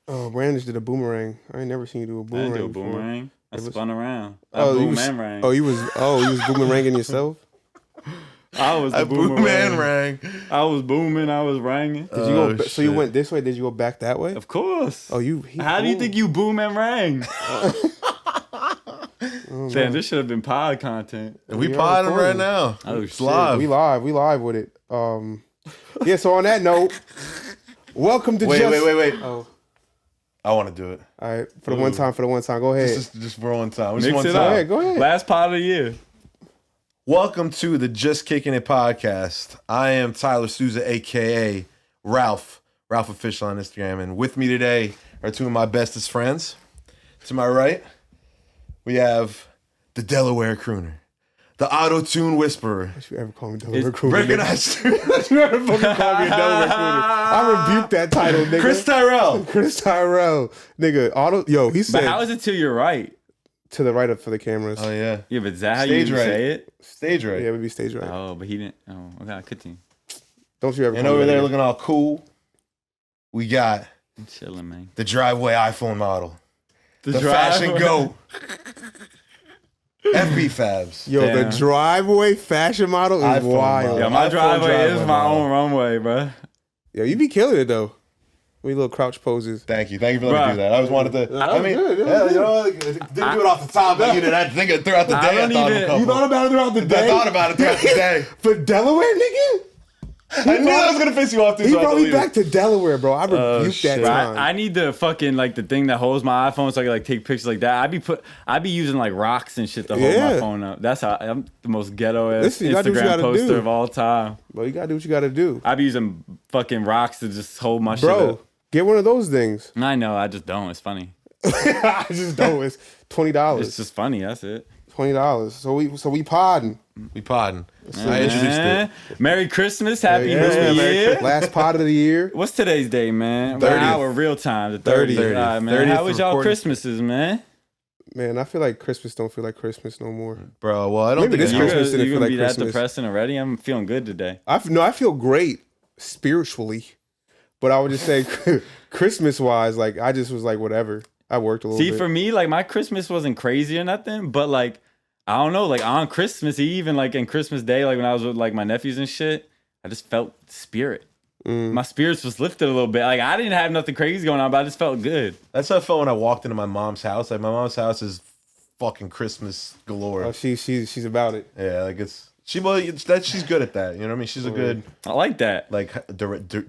Oh, Brandon just did a boomerang. I ain't never seen you do a boomerang. I didn't do a before. boomerang. I spun around. Boomerang. You was boomeranging yourself. I was the boomerang. I was booming. I was ranging. Did you go? So you went this way. Did you go back that way? Of course. Oh, How do you think you boom and rang? Damn, this should have been pod content. We podding right now. Oh, it's shit. live. We live with it. Yeah. So on that note, welcome to wait. Oh, I want to do it. all right. For the one time. Go ahead. Just for one time. Mix one it time. up. Go ahead. Last pod of the year. Welcome to the Just Kickin It podcast. I am Tyler Souza, a.k.a. Ralph Official on Instagram. And with me today are two of my bestest friends. To my right, we have the Delaware Crooner, the Auto-Tune Whisperer. Don't you ever call me Delaware Crooner? Recognized Don't you ever fucking call me a Delaware Crooner? I rebuke that title, nigga. Chris Tyrell. Nigga. He said. But how is it to your right? To the right up for the cameras. Oh, yeah. Yeah, but is that how Stage you right. say it? Stage right. Yeah, it would be stage right. Oh, but he didn't. Oh, okay, continue. Don't you ever And call over me there that. looking all cool, we got I'm chilling, man. the driveway iPhone model. The driveway. fashion goat. FB Fabs. Yo, Damn. the driveway fashion model is iPhone wild. model. Yeah, my iPhone driveway is driveway my model. own runway, bro. Yo, you be killing it though. We little crouch poses. Thank you for letting me do that. I just wanted to. That was good, that was you know, didn't do it off the top, but you did. I think throughout the day. I don't even- You thought about it throughout the day? I thought about it throughout the day. For Delaware, nigga? I knew that was gonna piss you off too. He so I brought had me to leave back to Delaware, bro. I rebuked that shit. time. I need the fucking like the thing that holds my iPhone so I can like take pictures like that. I be using like rocks and shit to hold my Yeah. phone up. That's how I'm the most ghetto ass Listen, you gotta do what you Instagram gotta poster do. of all time. Bro, you gotta do what you gotta do. I be using fucking rocks to just hold my shit Bro, up. get one of those things. I know, I just don't. It's funny. I just don't. It's $20. It's just funny. That's it. $20. So we podding. We podding. I introduced it. Merry Christmas, Happy Yeah, New Merry Year. Last pod of the year. What's today's day, man? 30th. Our real time, the 30th. 30th. All right, man. 30th How was y'all recording. Christmases, man? Man, I feel like Christmas don't feel like Christmas no more. Bro, well, I don't Maybe think this it's Christmas didn't You feel gonna like be Christmas. that depressing already? I'm feeling good today. I feel great spiritually, but I would just say Christmas wise, like I just was like whatever. I worked a little See, bit. for me, like my Christmas wasn't crazy or nothing, but like I don't know, like on Christmas Eve and like in Christmas Day, like when I was with like my nephews and shit, I just felt spirit. My spirits was lifted a little bit. Like I didn't have nothing crazy going on, but I just felt good. That's how I felt when I walked into my mom's house. Like my mom's house is fucking Christmas galore. Oh, she's about it. Yeah, like she's good at that. You know what I mean? She's a good I like that. like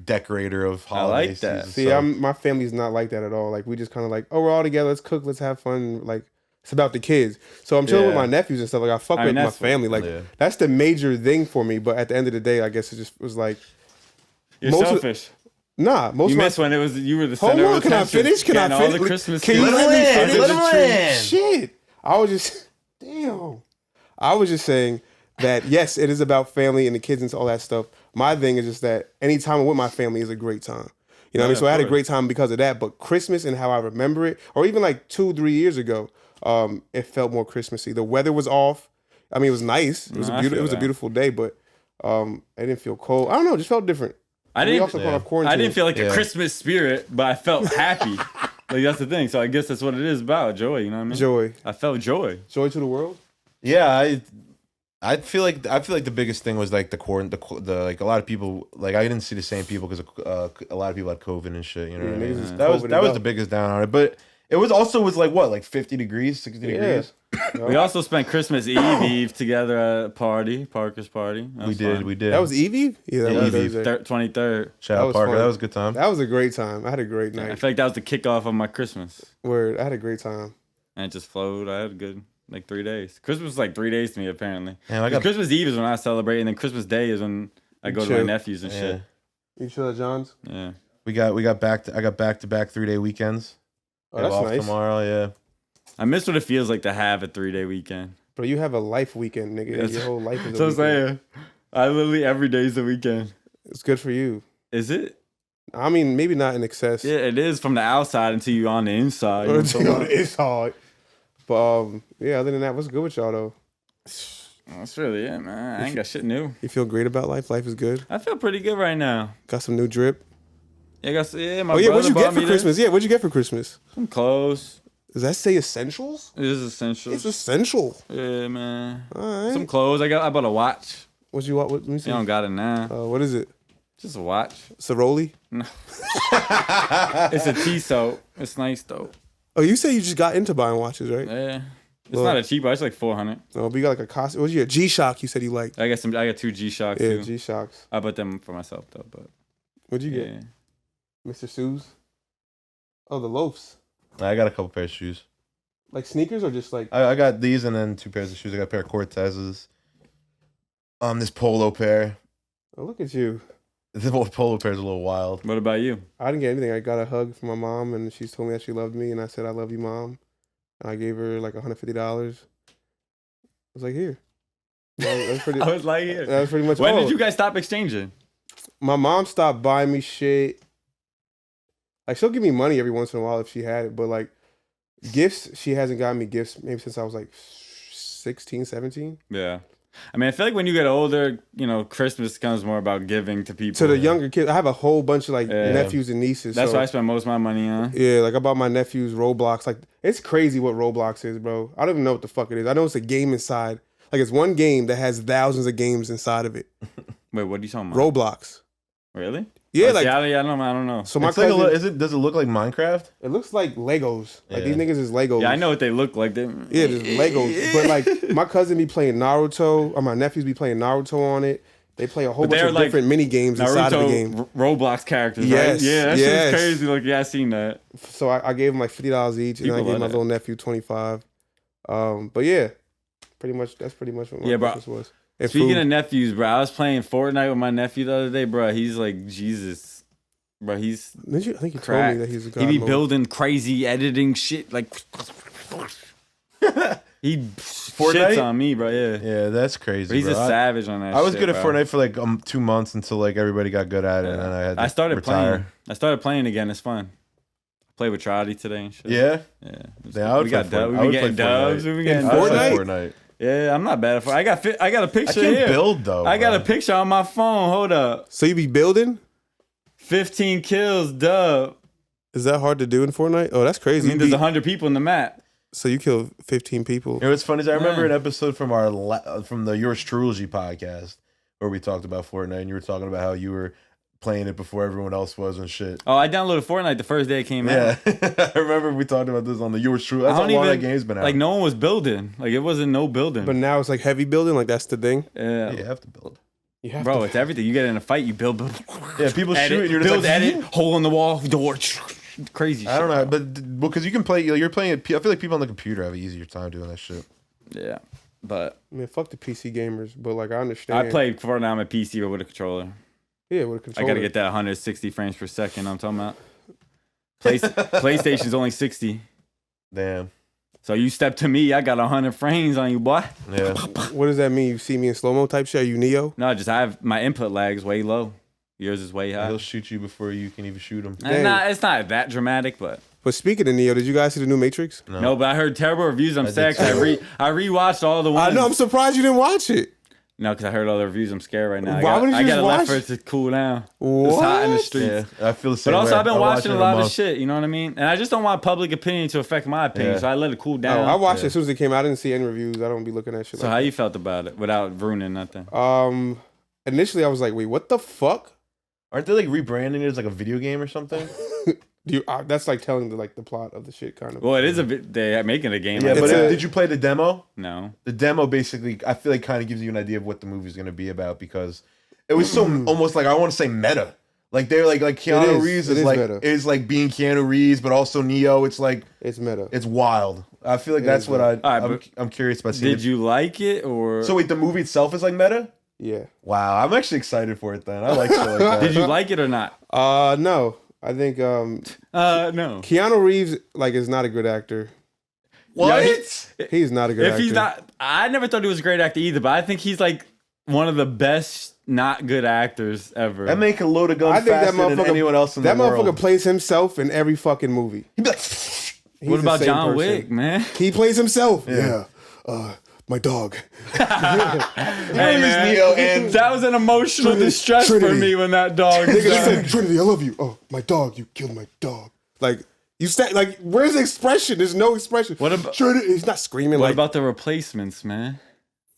decorator of I like holidays. that. See, my family's not like that at all. Like we just kind of like, oh, we're all together. Let's cook. Let's have fun. Like it's about the kids. So I'm chilling with Yeah. my nephews and stuff. Like I fuck I mean, with my that's- family. Like yeah. that's the major thing for me. But at the end of the day, I guess it just was like, You're most of- selfish. nah. Most You of my missed when it was you were the Hold center on, of can I attention. finish? Can I Getting finish? all the Christmas Can you gifts. let me Land, finish? let him land. Shit. I was just saying that yes, it is about family and the kids and all that stuff. My thing is just that any time I'm with my family is a great time. You know what I mean? Yeah, So I had a of great time because of that. But Christmas and how I remember it, or even like 2-3 years ago, it felt more Christmassy. The weather was off. I mean, it was nice. It was No, I a beautiful. feel It was a that. beautiful day, but it didn't feel cold. I don't know. It just felt different. I We didn't. also caught off quarantine. I didn't feel like the Yeah. Christmas spirit, but I felt happy. Like that's the thing. So I guess that's what it is about joy. You know what I mean? joy. I felt joy. Joy to the world. Yeah, I feel like the biggest thing was like the like a lot of people, like I didn't see the same people because a lot of people had COVID and shit. You know what I niggas mean? was That was COVIDed the up. biggest down on it. But it was also like what, like 50 degrees, 60 degrees. We also spent Christmas Eve together at a party, Parker's party. That was fun. We did. That was Evie? Yeah, that Yeah, was Evie. Thursday. 23rd. Shout that out was Parker. fun. That was a good time. That was a great time. I had a great I night. feel like that was the kickoff of my Christmas. Word. I had a great time. And it just flowed. I had a good, like 3 days. Christmas was like 3 days to me, apparently. Damn, I 'Cause got Christmas Eve is when I celebrate, and then Christmas Day is when I go to my Chill. nephews and shit. You sure, Johns? Yeah. we got I got back-to-back 3-day weekends. Oh, I that's have off nice. tomorrow. Yeah. I miss what it feels like to have a 3-day weekend. Bro, you have a life weekend, nigga. Yes. Your whole life is So a I'm weekend. saying, I literally every day is a weekend. It's good for you. Is it? I mean, maybe not in excess. Yeah, it is from the outside until you on the inside. You know what I'm talking about? It's hard. But yeah, other than that, what's good with y'all though? That's really it, man. I ain't got shit new. You feel great about life? Life is good? I feel pretty good right now. Got some new drip? Yeah, I guess, yeah, my Oh yeah, what'd brother you bought get for me Christmas? Yeah, what'd you get for Christmas? Some clothes. Does that say essentials? It is essential. It's essential. Yeah, man. All right. Some clothes. I bought a watch. What you want? Let me see. You don't got it now. What is it? Just a watch. Ciroli? No. It's a Tissot. It's nice though. Oh, you say you just got into buying watches, right? Yeah. It's not a cheap watch. It's like $400. No, but you got like a costume. What's your G-Shock you said you liked? I got 2 G-Shocks Yeah, too. G-Shocks. I bought them for myself though, but What'd you yeah. get? Mr. Sue's? Oh, the loafs. I got a couple pairs of shoes. Like sneakers or just like... I got these and then 2 pairs of shoes. I got a pair of Cortezes. This polo pair. Oh, look at you. The polo pair is a little wild. What about you? I didn't get anything. I got a hug from my mom, and she told me that she loved me, and I said, I love you, Mom. And I gave her like $150. I was like, here. That was pretty, I was like, here. that was pretty much When all. did you guys stop exchanging? My mom stopped buying me shit. Like, she'll give me money every once in a while if she had it, but like, gifts, she hasn't gotten me gifts maybe since I was like 16, 17. Yeah. I mean, I feel like when you get older, you know, Christmas becomes more about giving to people. To the younger kids, I have a whole bunch of like Yeah. nephews and nieces. That's so, what I spend most of my money on. yeah, like I bought my nephews Roblox. Like, it's crazy what Roblox is, bro. I don't even know what the fuck it is. I know it's a game inside. Like, it's one game that has thousands of games inside of it. Wait, what are you talking about? Roblox. Really? Yeah, Oh, like, see, I don't know. so my It's like cousin, does it look like Minecraft? it looks like Legos. Like, Yeah. these niggas is Legos. Yeah, I know what they look like. Yeah, there's Legos. But like, my cousin be playing Naruto, or my nephews be playing Naruto on it. They play a whole But bunch they're of like different mini games inside of the game. Naruto Roblox characters, Yes, right? Yeah, that yes. shit's crazy. Like, yeah, I seen that. So I gave them like $50 each, and I People gave love my that. little nephew $25. But yeah, that's pretty much what my Yeah, bro. Christmas was. And Speaking food. of nephews, bro, I was playing Fortnite with my nephew the other day, bro. He's like Jesus. Bro, he's I think you told me cracked. that he's a god He be mode. building crazy editing shit. Like, he Fortnite? shits on me, bro. Yeah. Yeah, that's crazy. But he's bro. a savage on that I was shit, good at bro. Fortnite for like 2 months until like everybody got good at it, and then I had to I started retire. playing. I started playing again. It's fun. Play with Trotty today and shit. Yeah, Yeah. yeah. I would We got play dubs. Fortnite. We I be would getting play dubs. Fortnite. We be getting I would play Fortnite? Fortnite. Yeah, I'm not bad at Fortnite. I got a I picture can't here. build though. I got bro. a picture on my phone. Hold up. So you be building? 15 kills, dub. Is that hard to do in Fortnite? Oh, that's I crazy. mean, there's 100 people in the map. So you killed 15 people. You know what's funny is I remember Yeah. an episode from from the Yours Truly podcast where we talked about Fortnite, and you were talking about how you were playing it before everyone else was and shit. Oh, I downloaded Fortnite the first day it came out. Yeah, I remember we talked about this on the Yours Truly. That's I how don't long that even- game's been out. Like, no one was building. Like, it wasn't no building. But now it's like heavy building. Like, that's the thing. Yeah. you have to build. You have Bro, to. it's everything. You get in a fight, you build. Yeah, people edit, shoot, and you're just build, like, edit, hole in the wall, door. Crazy I don't shit, know, bro. but because you can play, you're playing it. I feel like people on the computer have an easier time doing that shit. Yeah. But Man, fuck the PC gamers. But like, I understand. I played Fortnite on my PC but with a controller. Yeah, with a I controller. gotta get that 160 frames per second. I'm talking about. PlayStation's only 60. Damn. So you step to me, I got 100 frames on you, boy. Yeah. What does that mean? You see me in slow mo type shit? Are you Neo? No, just I have my input lag's way low. Yours is way high. He'll shoot you before you can even shoot him. Dang. It's not that dramatic, but But speaking of Neo, did you guys see the new Matrix? no. But I heard terrible reviews. I'm I sad did 'cause I rewatched all the I ones. know. I'm surprised you didn't watch it. No, because I heard all the reviews. I'm scared right now. Why wouldn't you I just got left watch? for it to cool down. What? It's hot in the streets. Yeah, I feel the same. But also, way. I've been I'll watch watching it a in lot of month. shit. You know what I mean? And I just don't want public opinion to affect my opinion. Yeah. So I let it cool Oh, down. I watched it as soon as it came out. I didn't see any reviews. I don't be looking at shit. So like how you felt about it without ruining nothing? that. Initially I was like, wait, what the fuck? Aren't they like rebranding it as like a video game or something? That's like telling the plot of the shit kind of. Well, it is a bit. They're making a game. Yeah, like but that. did you play the demo? No. The demo basically, I feel like, kind of gives you an idea of what the movie's going to be about because it was so almost like I want to say meta. Like they're like Keanu is. Reeves It is is like meta. is like being Keanu Reeves, but also Neo. It's like It's meta. it's wild. I feel like It that's is what meta. I'm curious about seeing. Did you like it or? So wait, the movie itself is like meta? Yeah. Wow, I'm actually excited for it then. I like shit like that. Did you like it or not? No. I think No. Keanu Reeves is not a good actor. What? Yeah, He's not a good actor. If he's not, I never thought he was a great actor either. But I think he's like one of the best not good actors ever. That make a load of guns I think that faster than motherfucker. anyone else in that the world. motherfucker plays himself in every fucking movie. He'd be like, He's what the about same John person. Wick, man? He plays himself. Yeah. my dog. Hey, man, Neo and that was an emotional distress for Trinity. me when that dog Nigga, she died. said, Trinity, I love you. Oh, my dog, you killed my dog. Like, you said, like, where's the expression? There's no expression. What about- Trinity? He's not screaming What like. about the replacements, man?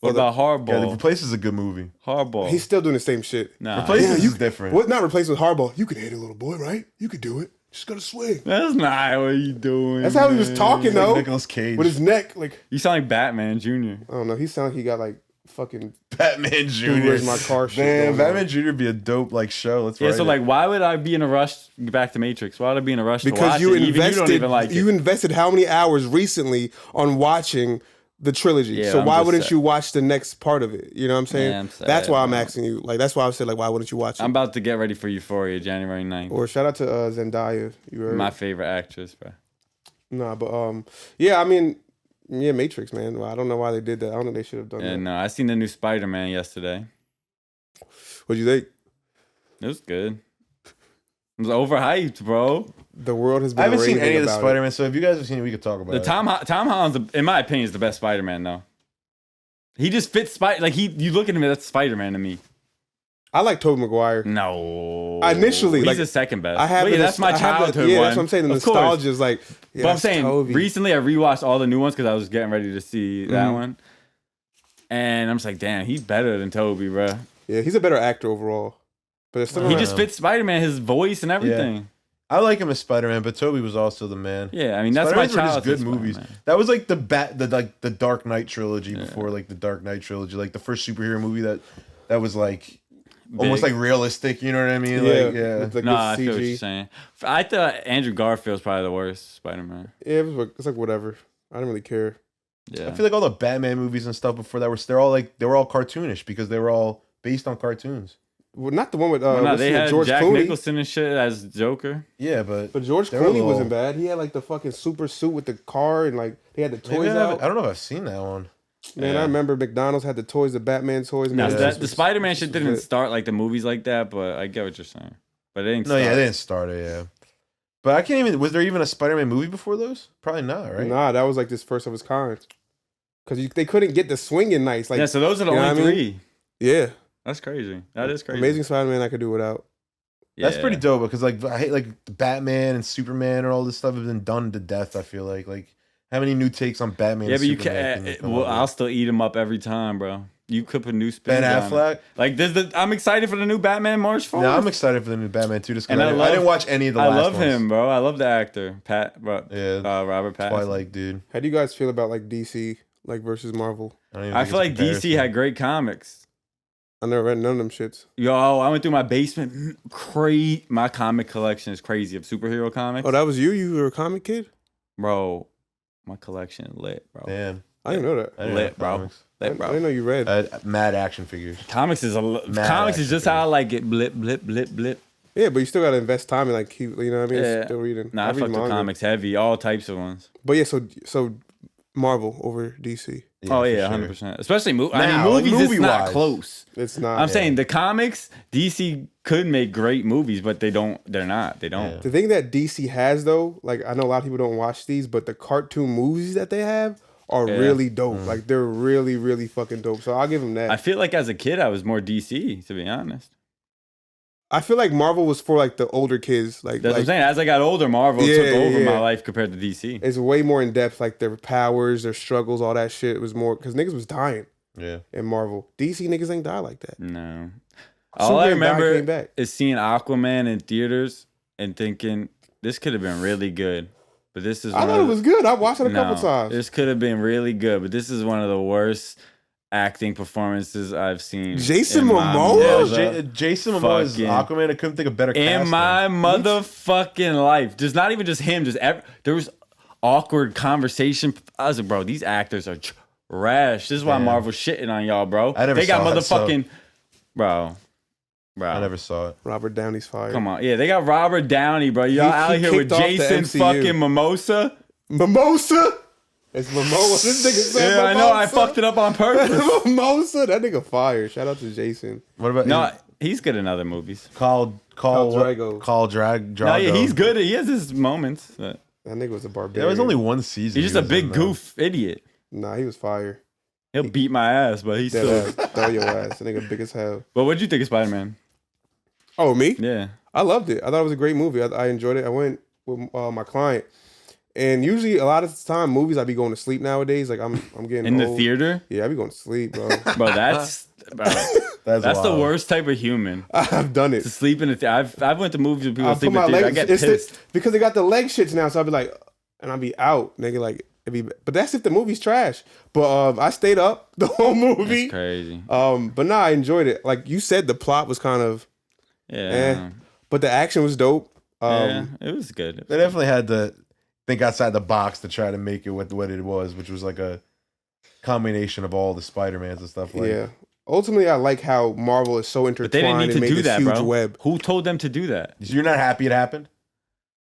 What the- about Hardball? Yeah, The Replace is a good movie. Hardball. He's still doing the same shit. nah, Replacements is different. What? Not replacing with hardball. You can hit it, little boy, right? You could do it. Just gotta swing. that's not what you doing. That's how he was man. talking, though. Nicolas Cage. With his neck, like, You sound like Batman Jr. I don't know. He sounded like he got, like, fucking. Batman Jr. Where's my car shit Damn, going on. Batman Jr. would be a dope like show. Let's Yeah, write so it. like, why would I be in a rush back to Matrix? Why would I be in a rush to Because watch you it? Even invested, you don't even like you it. invested how many hours recently on watching the trilogy? Yeah, so I'm why just wouldn't sad. you watch the next part of it? You know what I'm saying? Yeah, I'm sad, that's why I'm bro. asking you. Like that's why I said like why wouldn't you watch it? I'm about to get ready for Euphoria, January 9th. Or shout out to Zendaya. You heard? My favorite actress, bro. Nah, but yeah, I mean, yeah, Matrix, man. Well, I don't know why they did that. I don't know they should have done And that. I seen the new Spider-Man yesterday. What'd you think? It was good. It was overhyped, bro. The world has been. I haven't seen raving any of the about it. Spider-Man, so if you guys have seen it, we could talk about The it. Tom Holland's, in my opinion, is the best Spider-Man, though. He just fits you look at him, that's Spider-Man to me. I like Tobey Maguire. No. Initially, he's like, the second best. I have Wait, the that's my I have the- childhood yeah, one. that's what I'm saying. The Of course. nostalgia is like. Yeah, But I'm that's saying, Tobey. recently I rewatched all the new ones because I was getting ready to see that one. And I'm just like, damn, he's better than Toby, bro. Yeah, he's a better actor overall. But it's still He not- just fits Spider-Man, his voice and everything. I like him as Spider-Man, but Toby was also the man. Yeah, I mean, that's my Spider-Man's were just childhood good movies. Spider-Man. That was like the Dark Knight trilogy before like the Dark Knight trilogy, like the first superhero movie that was like almost Big. like realistic. You know what I mean? Yeah, Like, yeah. with, like, No, good I feel what you're CG. saying. I thought Andrew Garfield's probably the worst Spider-Man. Yeah, it's like whatever. I didn't really care. Yeah. I feel like all the Batman movies and stuff before that they were all cartoonish because they were all based on cartoons. Well, not the one with Well, no, what's they his name, had George Jack Clooney. Nicholson and shit as Joker. Yeah, but But George They were Clooney little- wasn't bad. He had like the fucking super suit with the car and like they had the maybe toys out. I don't know if I've seen that one. Man, Yeah. I remember McDonald's had the toys, the Batman toys. No, Man, Yeah. the Spider-Man shit didn't start like the movies like that, but I get what you're saying. But it didn't No, start. yeah, they didn't start it. Yeah, but I can't even. Was there even a Spider-Man movie before those? Probably not, right? Nah, that was like this first of its kind. Because they couldn't get the swinging nice. Like, Yeah, so those are the you know only what I mean? three. yeah. That's crazy. That is crazy. Amazing Spider-Man I could do without. That's Yeah. pretty dope because like I hate like Batman and Superman and all this stuff has been done to death. I feel like how many new takes on Batman? Yeah, and but you Superman can't. come Well, up with? I'll still eat him up every time, bro. You could put new spin. Ben on it. Affleck. Like I'm excited for the new Batman March 4th. No, I'm excited for the new Batman too. Just because And I didn't watch any of the I last love ones. him, bro. I love the actor, Yeah, Robert Pattinson. Twilight dude. How do you guys feel about like DC like versus Marvel? don't even I think feel it's like a DC comparison. had great comics. I never read none of them shits. Yo, I went through my basement. My comic collection is crazy of superhero comics. Oh, that was you? You were a comic kid? Bro, my collection lit, bro. Damn, I didn't know that. I didn't Lit, know bro. comics. I Lit, bro. didn't know you read. I had mad action figures. Comics is action just how I like it. Blip, blip, blip, blip. Yeah, but you still gotta invest time and like keep, you know what I mean? Yeah. Still reading. Nah, I read fuck with manga. comics heavy, all types of ones. But yeah, so Marvel over DC. Oh for yeah, sure. 100%. Especially Now, movies. It's not movie-wise. close. It's not. I'm saying the comics, DC could make great movies, but they don't. They're not. They don't. Yeah. The thing that DC has though, like I know a lot of people don't watch these, but the cartoon movies that they have are Yeah. really dope. Like they're really, really fucking dope. So I'll give them that. I feel like as a kid, I was more DC, to be honest. I feel like Marvel was for like the older kids. Like, That's what I'm like saying. As I got older, Marvel Yeah, took over yeah. my life compared to DC. it's way more in depth. Like their powers, their struggles, all that shit was more because niggas was dying Yeah, in Marvel. DC niggas ain't die like that. No. All I Superman died, remember came back. is seeing Aquaman in theaters and thinking, this could have been really good. But this is I one thought of it was good. I watched it a couple No, times. This could have been really good, but this is one of the worst acting performances I've seen. Jason in my Momoa? mother- Jason Momoa is fucking- Aquaman. I couldn't think of better in casting. my motherfucking life. Just not even just him. There was awkward conversation. I was like, bro, these actors are trash. This is why Damn. Marvel's shitting on y'all, bro. I never They got saw it, so- motherfucking bro. I never saw it. Robert Downey's fired. Come on. Yeah, they got Robert Downey, bro. Y'all out he here with kicked off the Jason MCU. fucking Mimosa. Mimosa. It's Momoa. This nigga said Yeah, I know. I Mimosa. fucked it up on purpose. Mimosa. That nigga fired. Shout out to Jason. What about No, he's good in other movies. Khal Drago. Drago? No, yeah, he's good. He has his moments. But That nigga was a barbarian. There was only one season. he's just he a was big in, though. goof idiot. Nah, he was fire. He'll beat my ass, but he's Dead still. ass. Throw your ass. That nigga big as hell. But what'd you think of Spider-Man? Oh, me? Yeah. I loved it. I thought it was a great movie. I enjoyed it. I went with my client. And usually, a lot of the time, movies I be going to sleep nowadays. Like I'm getting In the old. theater? Yeah, I be going to sleep, bro. Bro, that's the wild. worst type of human. I've done it. To sleep in the theater. I've went to movies with people I sleep put in my the theater. I legs. get pissed. Because they got the leg shits now, so I'll be like, and I'll be out, nigga. Like, but that's if the movie's trash. But I stayed up the whole movie. That's crazy. But nah, I enjoyed it. Like you said, the plot was kind of, Yeah. but the action was dope. Yeah, it was good. They definitely had to think outside the box to try to make it what it was, which was like a combination of all the Spider-Mans and stuff. Like, Yeah. Ultimately, I like how Marvel is so intertwined But they didn't need and to made do this that, huge bro. web. Who told them to do that? you're not happy it happened,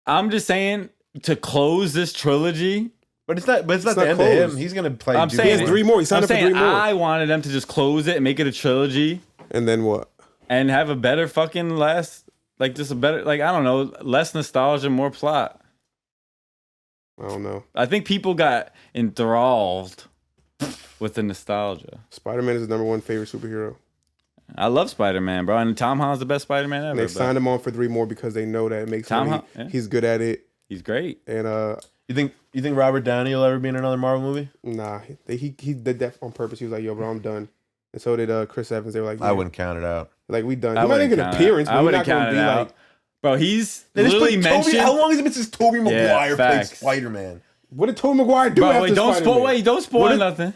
I'm just saying to close this trilogy. but it's not. But it's not the not end of closed. him. He's gonna play. I'm do saying- He has more. 3 more. He signed I'm up for saying 3 more. I wanted them to just close it and make it a trilogy And then what? and have a better fucking just a better, I don't know, less nostalgia, more plot. I don't know. I think people got enthralled with the nostalgia. Spider-Man is the #1 favorite superhero. I love Spider-Man, bro, and Tom Holland's the best Spider-Man ever. And they bro. signed him on for 3 more because they know that it makes Tom money. Hol- yeah. He's good at it. He's great. And You think Robert Downey will ever be in another Marvel movie? nah, he did that on purpose. He was like, "Yo, bro, I'm done." And so did Chris Evans. They were like, I yeah. wouldn't count it out. Like we done. I He might wouldn't make an count appearance, it. but I he's wouldn't not gonna count be it like. out. Bro, he's They just literally put Toby, mentioned. how long has it been since Tobey Yeah, Maguire played facts. Spider-Man? What did Tobey Maguire do Bro, after wait, don't Spider-Man? spoil. Wait, don't spoil What did- nothing.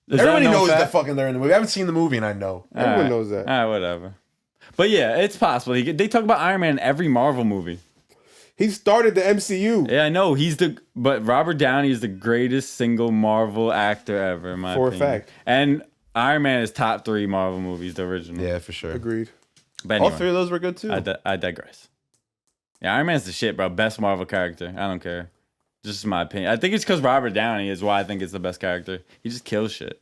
Is Everybody that no knows fact? that fucking they're in the movie. I haven't seen the movie, and I know. Everyone Alright. knows that. Alright, whatever. But yeah, it's possible. They talk about Iron Man in every Marvel movie. He started the MCU Yeah, I know but Robert Downey is the greatest single Marvel actor ever, in my for a opinion. fact. And Iron Man is top 3 Marvel movies, the original. Yeah, for sure. Agreed. But All anyway, 3 of those were good too. I digress. Yeah, Iron Man's the shit, bro. Best Marvel character. I don't care. Just my opinion. I think it's because Robert Downey is why I think it's the best character. He just kills shit.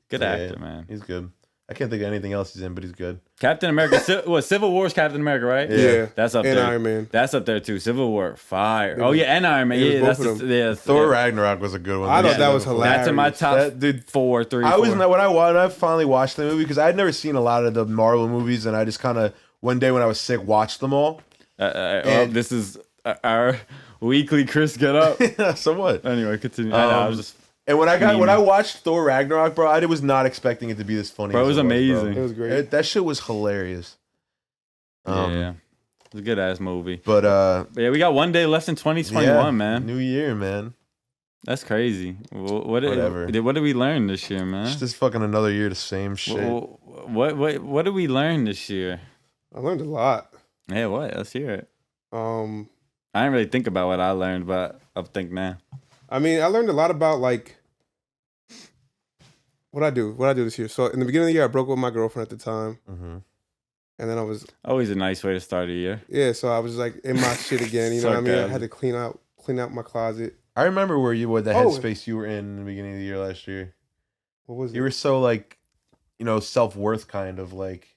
Good actor, man. He's good. I can't think of anything else he's in, but he's good. Captain America. Civil War's Captain America, right? Yeah. That's up And there. Iron Man. That's up there too. Civil War, fire. Oh yeah, and Iron Man. It was Yeah, both that's of them. yeah. Thor Ragnarok was a good one. I thought Yeah, that was hilarious. That's in my top That- dude, 4, 3. I was 4. when I finally watched the movie because I'd never seen a lot of the Marvel movies, and I just kind of one day when I was sick watched them all. This is our weekly Chris Get Up. So what? Anyway, continue. I know, I was just, And when I watched Thor Ragnarok, bro, I was not expecting it to be this funny. Bro, it as was amazing. It was great. That shit was hilarious. yeah, it's a good ass movie. But Yeah, we got one day left in 2021, man. New year, man. That's crazy. What Whatever. did we learn this year, man? It's just fucking another year, the same shit. What did we learn this year? I learned a lot. Yeah, what? Let's hear it. I I didn't really think about what I learned, but I'll think now. mean, I learned a lot about like what I do this year. So in the beginning of the year, I broke up with my girlfriend at the time, Mm-hmm. and then I was Always a nice way to start a year. so I was like in my shit again. You know what I mean? I had to clean out my closet. I remember what the Oh. headspace you were in the beginning of the year last year. What was it? You were so like, self-worth kind of like,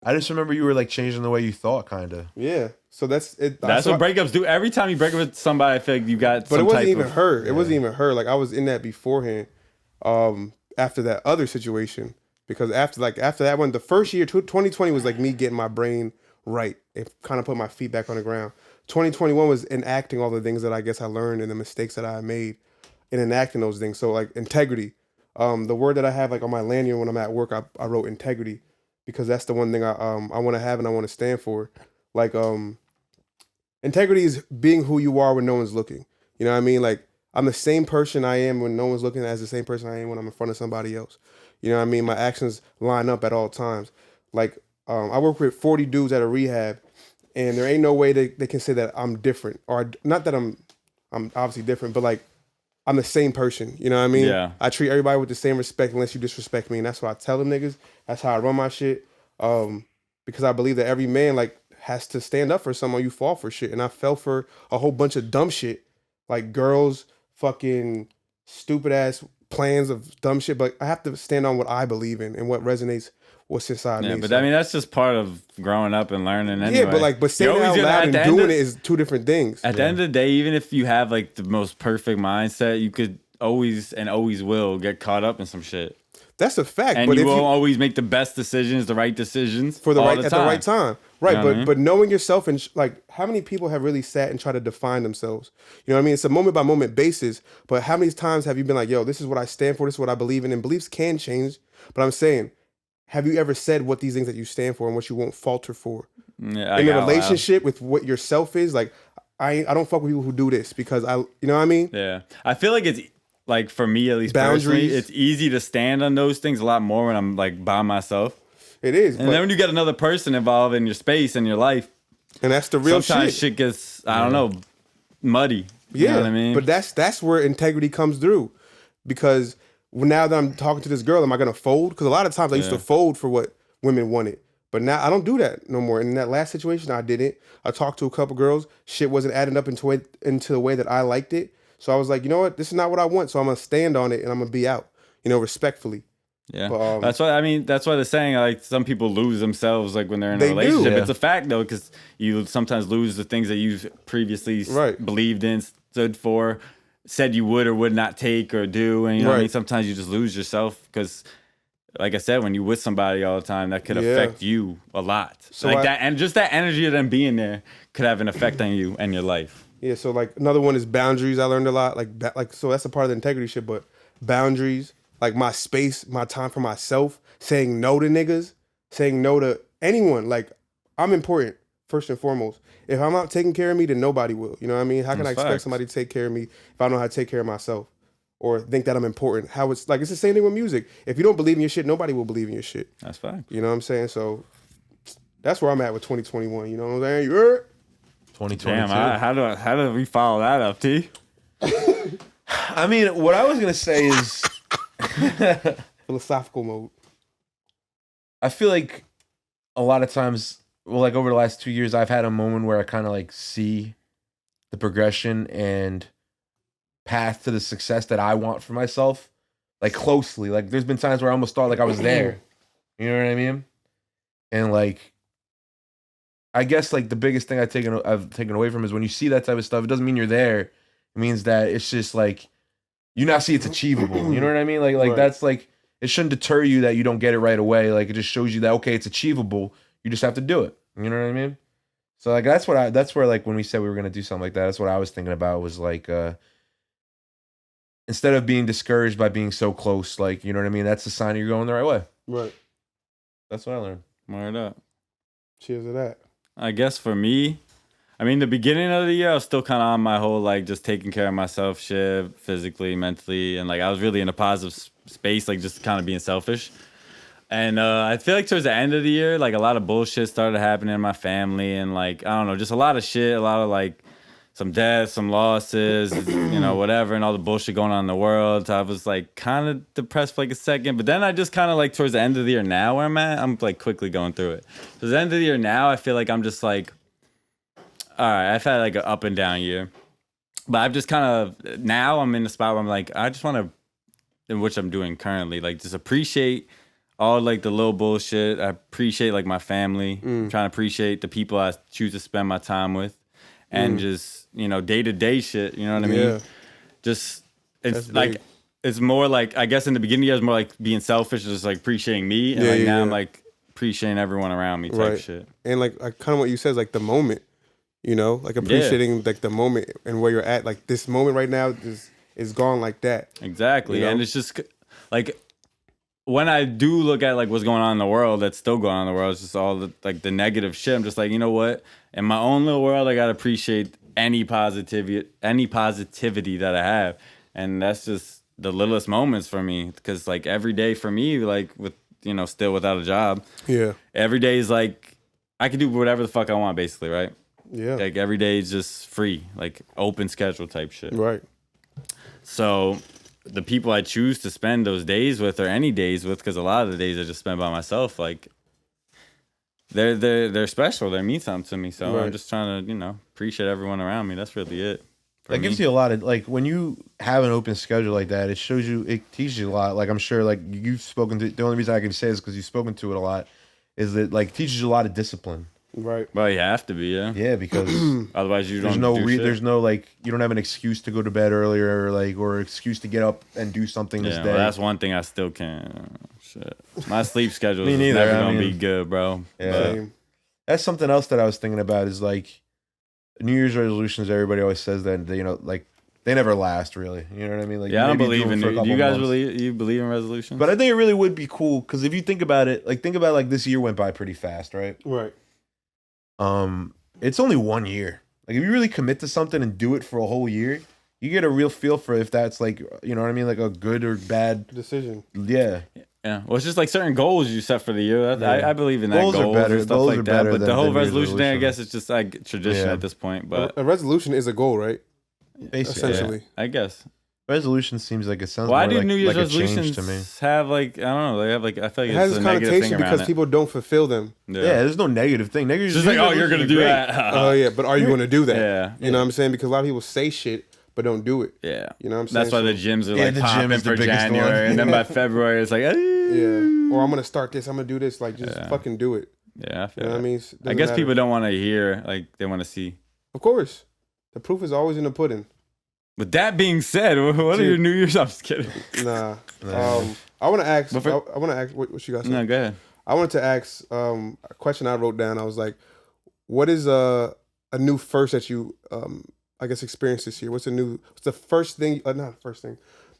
I just remember you were like changing the way you thought, kind of. Yeah. So that's it. That's so what breakups do. Every time you break up with somebody, I feel like you got. But some it wasn't type even of, her. It yeah. wasn't even her. Like I was in that beforehand. After that other situation, because after that one, the first year, 2020 was like me getting my brain right. It kind of put my feet back on the ground. 2021 was enacting all the things that I guess I learned and the mistakes that I made in enacting those things. So like integrity. The word that I have like on my lanyard when I'm at work, I wrote integrity because that's the one thing I want to have and I want to stand for. Like integrity is being who you are when no one's looking. You know what I mean? Like I'm the same person I am when no one's looking as the same person I am when I'm in front of somebody else. You know what I mean? My actions line up at all times. Like I work with 40 dudes at a rehab, and there ain't no way they can say that I'm different, or not that I'm obviously different, but like I'm the same person. You know what I mean? Yeah. I treat everybody with the same respect unless you disrespect me, and that's what I tell them niggas. That's how I run my shit. Because I believe that every man like has to stand up for someone. You fall for shit, and I fell for a whole bunch of dumb shit, like girls, fucking stupid ass plans of dumb shit. But I have to stand on what I believe in and what resonates what's inside me. Yeah, but So. I mean that's just part of growing up and learning. Anyway. Yeah, but saying it out loud and doing it is two different things. At the end of the day, even if you have like the most perfect mindset, you could always will get caught up in some shit. That's a fact. And but you if won't you always make the best decisions, the right decisions for the all right the at time. the right time, right? You know what I mean? But knowing yourself and like how many people have really sat and tried to define themselves? You know what I mean? It's a moment by moment basis. But how many times have you been like, yo, this is what I stand for, this is what I believe in, and beliefs can change. But I'm saying, have you ever said what these things that you stand for and what you won't falter for? Yeah, in a relationship with what yourself is, like I don't fuck with people who do this because you know what I mean? Yeah, I feel like it's like for me at least Boundaries. personally, it's easy to stand on those things a lot more when I'm like by myself. It is, and then when you get another person involved in your space and your life, and that's the real sometimes shit gets I don't know muddy. You know what I mean? But that's where integrity comes through, because now that I'm talking to this girl, am I gonna fold? Because a lot of times I used to fold for what women wanted. But now I don't do that no more. And in that last situation, I didn't. I talked to a couple girls. Shit wasn't adding up into the way that I liked it. So I was like, you know what? This is not what I want. So I'm going to stand on it and I'm going to be out, respectfully. Yeah. But, that's why they're saying like some people lose themselves like when they're in a relationship. Do. Yeah. It's a fact though, because you sometimes lose the things that you've previously believed in, stood for, said you would or would not take or do. And you know what I mean? Sometimes you just lose yourself because... Like I said, when you're with somebody all the time, that could affect you a lot. So like that, and just that energy of them being there could have an effect on you and your life. Yeah. So like another one is boundaries. I learned a lot. Like so that's a part of the integrity shit. But boundaries, like my space, my time for myself, saying no to niggas, saying no to anyone. Like I'm important first and foremost. If I'm not taking care of me, then nobody will. You know what I mean? How can I expect somebody to take care of me if I don't know how to take care of myself? Or think that I'm important. How it's the same thing with music. If you don't believe in your shit, nobody will believe in your shit. That's fine. You know what I'm saying? So that's where I'm at with 2021. You know what I'm saying? You heard? 2022. Damn, how do we follow that up, T? I mean, what I was gonna say is philosophical mode. I feel like a lot of times, well, like over the last 2 years, I've had a moment where I kind of like see the progression and path to the success that I want for myself, like closely. Like there's been times where I almost thought like I was there. You know what I mean? And like, I guess like the biggest thing I've taken away from is when you see that type of stuff, it doesn't mean you're there. It means that it's just like you now see it's achievable. You know what I mean? Like that's like it shouldn't deter you that you don't get it right away. Like it just shows you that okay, it's achievable. You just have to do it. You know what I mean? So like that's where like when we said we were gonna do something like that, that's what I was thinking about was like instead of being discouraged by being so close, like, you know what I mean? That's a sign you're going the right way. Right. That's what I learned. Word up. Cheers to that. I guess for me, I mean, the beginning of the year, I was still kind of on my whole, like, just taking care of myself shit, physically, mentally. And, like, I was really in a positive space, like, just kind of being selfish. And I feel like towards the end of the year, like, a lot of bullshit started happening in my family. And, like, I don't know, just a lot of shit, a lot of, like, some deaths, some losses, whatever, and all the bullshit going on in the world. So I was like kind of depressed for like a second, but then I just kind of like towards the end of the year now where I'm at, I'm like quickly going through it. So the end of the year now, I feel like I'm just like, all right, I've had like an up and down year, but I've just kind of, now I'm in the spot where I'm like, I just want to, in which I'm doing currently, like just appreciate all like the little bullshit. I appreciate like my family, trying to appreciate the people I choose to spend my time with. And just, day-to-day shit, you know what I mean? Just, it's like, it's more like, I guess in the beginning, it was more like being selfish, just like appreciating me. And now I'm like appreciating everyone around me type shit. And like kind of what you said is like the moment, like appreciating like the moment and where you're at. Like this moment right now is gone like that. Exactly. And it's just like, when I do look at like what's going on in the world, that's still going on in the world, it's just all the like the negative shit. I'm just like, you know what? In my own little world, I gotta appreciate any positivity that I have, and that's just the littlest moments for me. Because like every day for me, like with still without a job, every day is like I can do whatever the fuck I want, basically, right? Yeah, like every day is just free, like open schedule type shit, right? So the people I choose to spend those days with, or any days with, because a lot of the days I just spend by myself, like they're special. They mean something to me. So I'm just trying to appreciate everyone around me. That's really it. That gives you a lot of like when you have an open schedule like that. It teaches you a lot. Like I'm sure, like you've spoken to. The only reason I can say is because you've spoken to it a lot. Is that like teaches you a lot of discipline. Right. Well, you have to be, yeah. Yeah, because otherwise you there's don't. There's no like you don't have an excuse to go to bed earlier, or excuse to get up and do something this day. Well, that's one thing I still can't. Shit, my sleep schedule Me is neither, never gonna be good, bro. Yeah. That's something else that I was thinking about is like New Year's resolutions. Everybody always says that they, like they never last, really. You know what I mean? Like I don't believe in. Do you guys believe in resolutions? But I think it really would be cool because if you think about it, like this year went by pretty fast, right? Right. It's only 1 year. Like if you really commit to something and do it for a whole year, you get a real feel for if that's like, you know what I mean, like a good or bad decision. Yeah. Yeah. Well, it's just like certain goals you set for the year. I believe in that. Goals are better. And stuff goals like are that. better But than the whole New Year's resolution thing, I guess, it's just like tradition at this point. But a resolution is a goal, right? Basically, essentially, I guess. Resolution seems like it sounds. Why more do like, New Year's like resolutions to me. have like I don't know? They have like I feel like it has it's this a negative thing connotation around because it. people don't fulfill them. Yeah, there's no negative thing. Negative. It's just like, oh, you're gonna do that. Oh yeah, but are you gonna do that? Yeah. You know what I'm saying? Because a lot of people say shit but don't do it. Yeah. You know what I'm saying? That's why the gyms are Yeah, like the gym popping is the for biggest January, one. and then by February it's like, yeah. Or I'm gonna start this. I'm gonna do this. Like just fucking do it. Yeah, I feel you know what I mean? I guess people don't want to hear, like they want to see. Of course, the proof is always in the pudding. With that being said, what are your New Year's? I'm just kidding. Nah. I want to ask. I want to ask. What you guys? No, go ahead. I wanted to ask a question I wrote down. I was like, "What is a new first that you I guess experienced this year? What's the first thing? Not the first thing,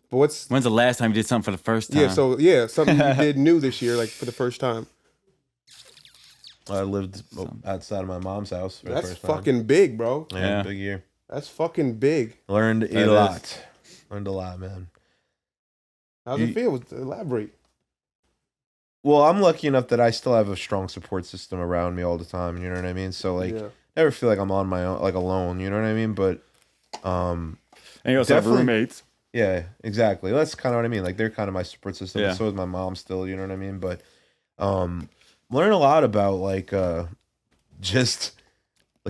but when's the last time you did something for the first time? Yeah. So something you did new this year, like for the first time. I lived outside of my mom's house. For That's the first time. fucking big, bro. Yeah, big year. That's fucking big. Learned a lot. Learned a lot, man. How's it feel? Elaborate. Well, I'm lucky enough that I still have a strong support system around me all the time. You know what I mean? So like, never feel like I'm on my own, like alone. You know what I mean? But and you also have roommates. Yeah, exactly. That's kind of what I mean. Like they're kind of my support system. Yeah. So is my mom still. You know what I mean? But learn a lot about like just.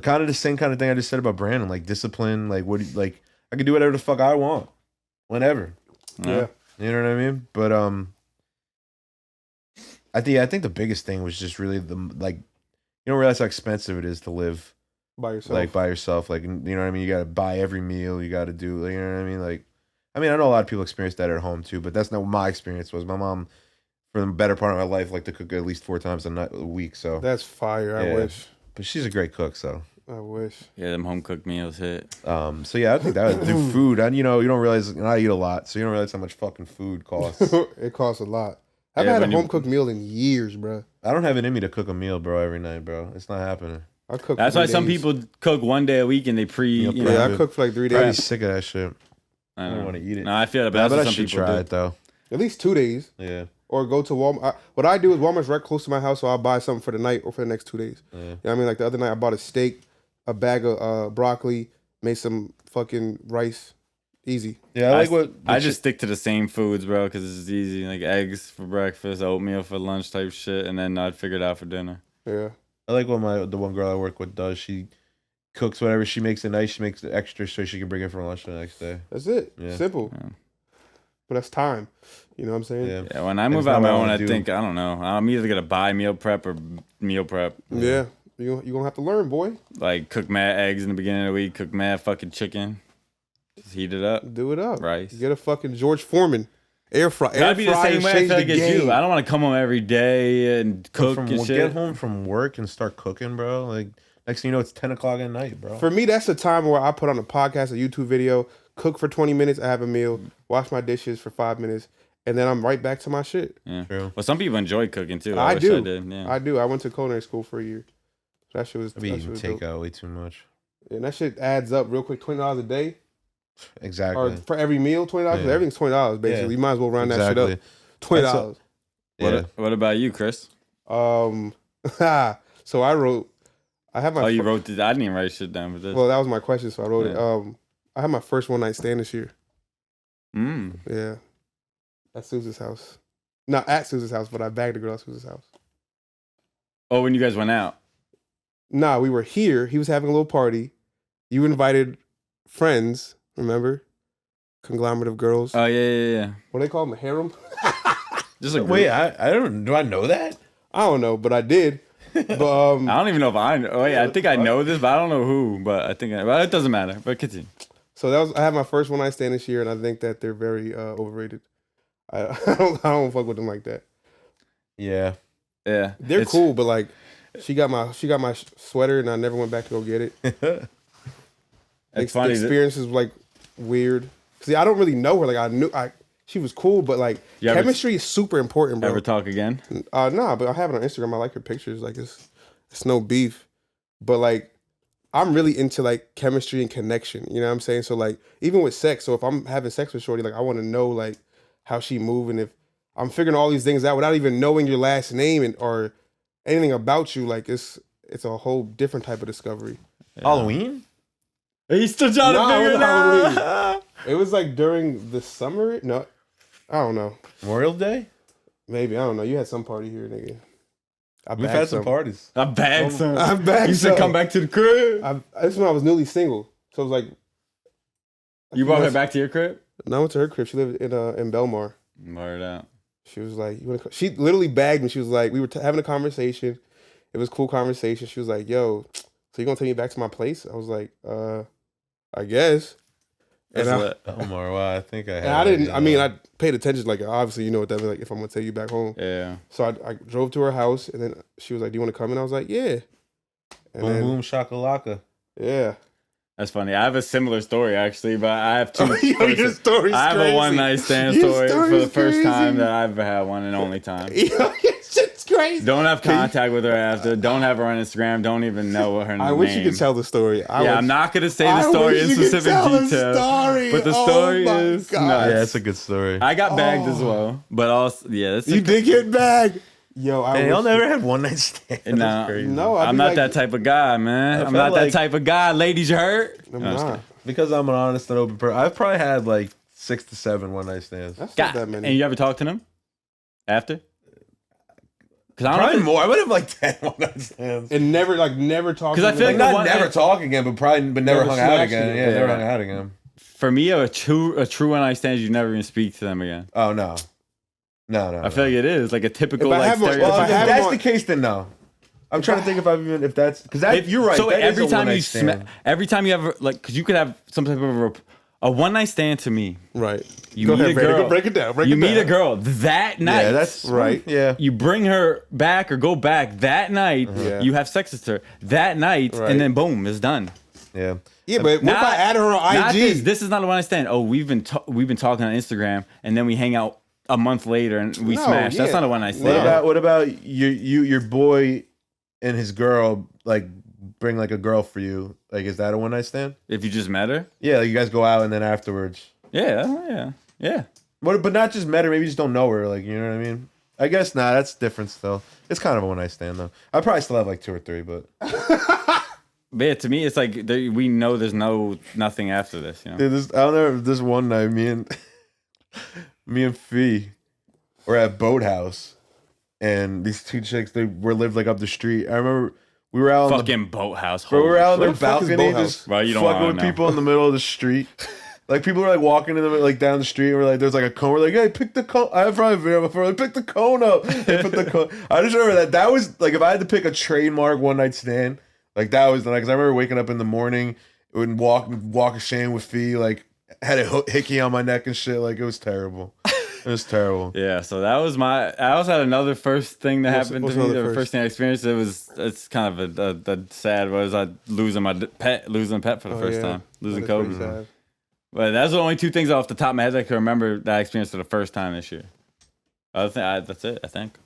Kind of the same kind of thing I just said about Brandon, like discipline, like I can do whatever the fuck I want, whenever. Yeah, you know what I mean. But I think the biggest thing was just really you don't realize how expensive it is to live by yourself. Like you know what I mean. You got to buy every meal. You got to do, you know what I mean. Like, I mean, I know a lot of people experience that at home too, but that's not what my experience was. My mom, for the better part of my life, liked to cook at least 4 times a week. So that's fire. I wish. But she's a great cook, so. I wish. Yeah, them home cooked meals hit. So yeah, I think that was the food. And you don't realize I eat a lot, so you don't realize how much fucking food costs. It costs a lot. I haven't had a home cooked meal in years, bro. I don't have it in me to cook a meal, bro, every night, bro. It's not happening. I cook. That's why some people cook one day a week and they I cook for like 3 days. I'm sick of that shit. I don't want to eat it. No, I feel it, but I should try it though. At least 2 days. Yeah. Or go to Walmart. What I do is Walmart's right close to my house, so I'll buy something for the night or for the next 2 days. Yeah. You know what I mean? Like the other night, I bought a steak, a bag of broccoli, made some fucking rice. Easy. Yeah, I just stick to the same foods, bro, because it's easy. Like eggs for breakfast, oatmeal for lunch type shit, and then I'd figure it out for dinner. Yeah. I like what the one girl I work with does. She cooks whatever she makes at night. She makes the extra so she can bring it for lunch the next day. That's it. Yeah. Simple. Yeah. But that's time. You know what I'm saying? Yeah, when I move out on my own, I think, I don't know. I'm either going to buy meal prep or meal prep. Yeah. You're going to have to learn, boy. Like, cook mad eggs in the beginning of the week, cook mad fucking chicken. Just heat it up. Do it up. Rice. Get a fucking George Foreman. Air fry. Gotta be the same way I feel like it's you. I don't want to come home every day and cook and shit. Get home from work and start cooking, bro. Like, next thing you know, it's 10 o'clock at night, bro. For me, that's the time where I put on a podcast, a YouTube video, cook for 20 minutes, I have a meal, wash my dishes for 5 minutes, and then I'm right back to my shit. Yeah. True. Well, some people enjoy cooking too. I do. I did. Yeah. I do. I went to culinary school for a year. That shit was. I be eating takeout way too much. And that shit adds up real quick. $20 a day. Exactly. Or for every meal, $20. Yeah. Everything's $20 basically. You might as well round that shit up. $20. What about you, Chris? So I wrote. I have my. Oh, you wrote this. I didn't even write shit down for this. Well, that was my question, so I wrote it. I had my first one night stand this year. Yeah. At Susan's house. Not at Susan's house, but I bagged a girl at Susan's house. Oh, when you guys went out? Nah, we were here. He was having a little party. You invited friends. Remember, conglomerate of girls. Oh yeah. What do they call them? A harem? Just a Wait, I don't. Do I know that? I don't know, but I did. But I don't even know if I know. Oh yeah, I think I know this, but I don't know who. But I think. Well, it doesn't matter. But continue. so I had my first one night stand this year, and I think that they're very overrated. I don't fuck with them like that. Yeah. Yeah, They're cool, but like, she got my sweater, and I never went back to go get it. It's The funny. experience is like weird. See, I don't really know her. Like she was cool, but like chemistry is super important, bro. Ever talk again? Nah, but I have it on Instagram. I like her pictures. Like it's no beef, but like I'm really into like chemistry and connection. You know what I'm saying? So like even with sex, so if I'm having sex with shorty, like I want to know like how she move, and if I'm figuring all these things out without even knowing your last name or anything about you, like it's a whole different type of discovery. Yeah. Halloween? He's still trying to figure it out. It was like during the summer. No, I don't know. Memorial Day? Maybe, I don't know. You had some party here, nigga. We've had some parties. I bagged some. I bagged You some. said come back to the crib. This is when I was newly single, so it was like. You brought her back to your crib? No, I went to her crib. She lived in Belmar. Word out. She was like, she literally bagged me. She was like, we were having a conversation. It was a cool conversation. She was like, yo, so you gonna take me back to my place? I was like, I guess. And Omar, wow, I think I had. I didn't. I mean, I paid attention. Like, obviously, you know what that means. Like, if I'm gonna take you back home. Yeah. So I drove to her house, and then she was like, "Do you want to come?" And I was like, "Yeah." And boom, boom, shakalaka. Yeah. That's funny. I have a similar story actually, but I have two. Your story's I have crazy. a one night stand story for the first time that I've ever had one and only time. It's crazy. Don't have contact with her after. Don't have her on Instagram. Don't even know what her name is. I wish you could tell the story. I'm not gonna say the story in specific detail. But the story is nuts. Yeah, it's a good story. I got bagged as well, but also you did get bagged. Yo, y'all never had one night stand. No, crazy. No, I'm not that type of guy, man. I'm not that type of guy. Ladies, you hurt? I'm not. Because I'm an honest and open person. I've probably had like 6 to 7 one night stands. That's not that many. And you ever talk to them after? Probably more. I would have like 10 one night stands. And never talk. Because I feel like not never talk again, but never hung out again. Yeah, never hung out again. For me, a true one night stand, you never even speak to them again. Oh no. No. I feel like it is like a typical. If that's the case, then no. I'm trying to think if that's because you're right. So that every is a time one-night every time you have like, because you could have some type of a one night stand to me. Right. You meet a girl. Break it down. You meet a girl that night. Yeah, that's right. Yeah. You bring her back or go back that night. Yeah. You have sex with her that night, and then boom, it's done. Yeah. Yeah, but what if I add her on IG? This is not a one night stand. Oh, we've been talking on Instagram, and then we hang out a month later and we smash. That's not a one night stand. What about your boy and his girl like bring like a girl for you? Like, is that a one night stand? If you just met her? Yeah, like you guys go out and then afterwards. Yeah. But not just met her. Maybe you just don't know her. Like, you know what I mean? I guess not. That's different still. It's kind of a one night stand though. I probably still have like 2 or 3, but. But yeah, to me, it's like we know there's nothing after this. You know. Dude, I'll never. This one night, me and Fee were at Boathouse, and these 2 chicks lived like up the street. I remember we were out fucking Boathouse. We were out on their the fuck is balcony, Boathouse? just Well, you don't fucking wanna with know. people in the middle of the street. Like people were like walking in the like down the street. And we're like, there's like a cone. We're like, hey, pick the cone. I have probably a video before. Like, pick the cone up. They put the cone. I just remember that was like if I had to pick a trademark one night stand. Like that was because I remember waking up in the morning and walk a shame with Fee, like had a hickey on my neck and shit. Like it was terrible. It was terrible. Yeah, so that was I also had another first thing that happened to me. The first thing I experienced, it's kind of a sad was I losing a pet for the first time, losing Kobe. But that's the only 2 things off the top of my head I can remember that I experienced for the first time this year. That's it, I think.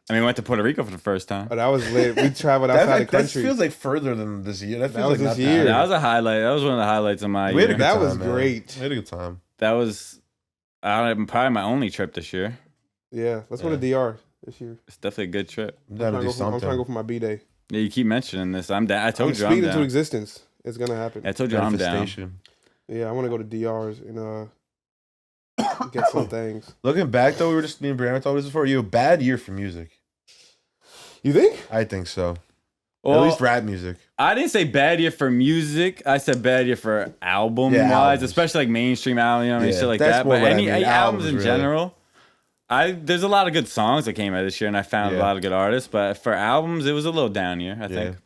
I mean, we went to Puerto Rico for the first time. Oh, that was lit. We traveled outside the country. That feels like further than this year. That was like this year. That was a highlight. That was one of the highlights of my year. That was great. We had a good time. That was probably my only trip this year. Yeah, let's go to DR this year. It's definitely a good trip. I'm trying to go for my B-Day. Yeah, you keep mentioning this. I'm down. I told you I'm speaking down. into existence. It's gonna happen. I told you I'm down. Yeah, I want to go to DRs and get some things. Looking back though, we were just me and Brianna talked about this before. You a bad year for music. You think? I think so. Well, At least rap music. I didn't say bad year for music. I said bad year for album Yeah, wise, albums. especially like mainstream album, and shit like that's that. more But what I any mean, albums albums, in really. general, there's a lot of good songs that came out this year, and I found a lot of good artists. But for albums, it was a little down year, I think.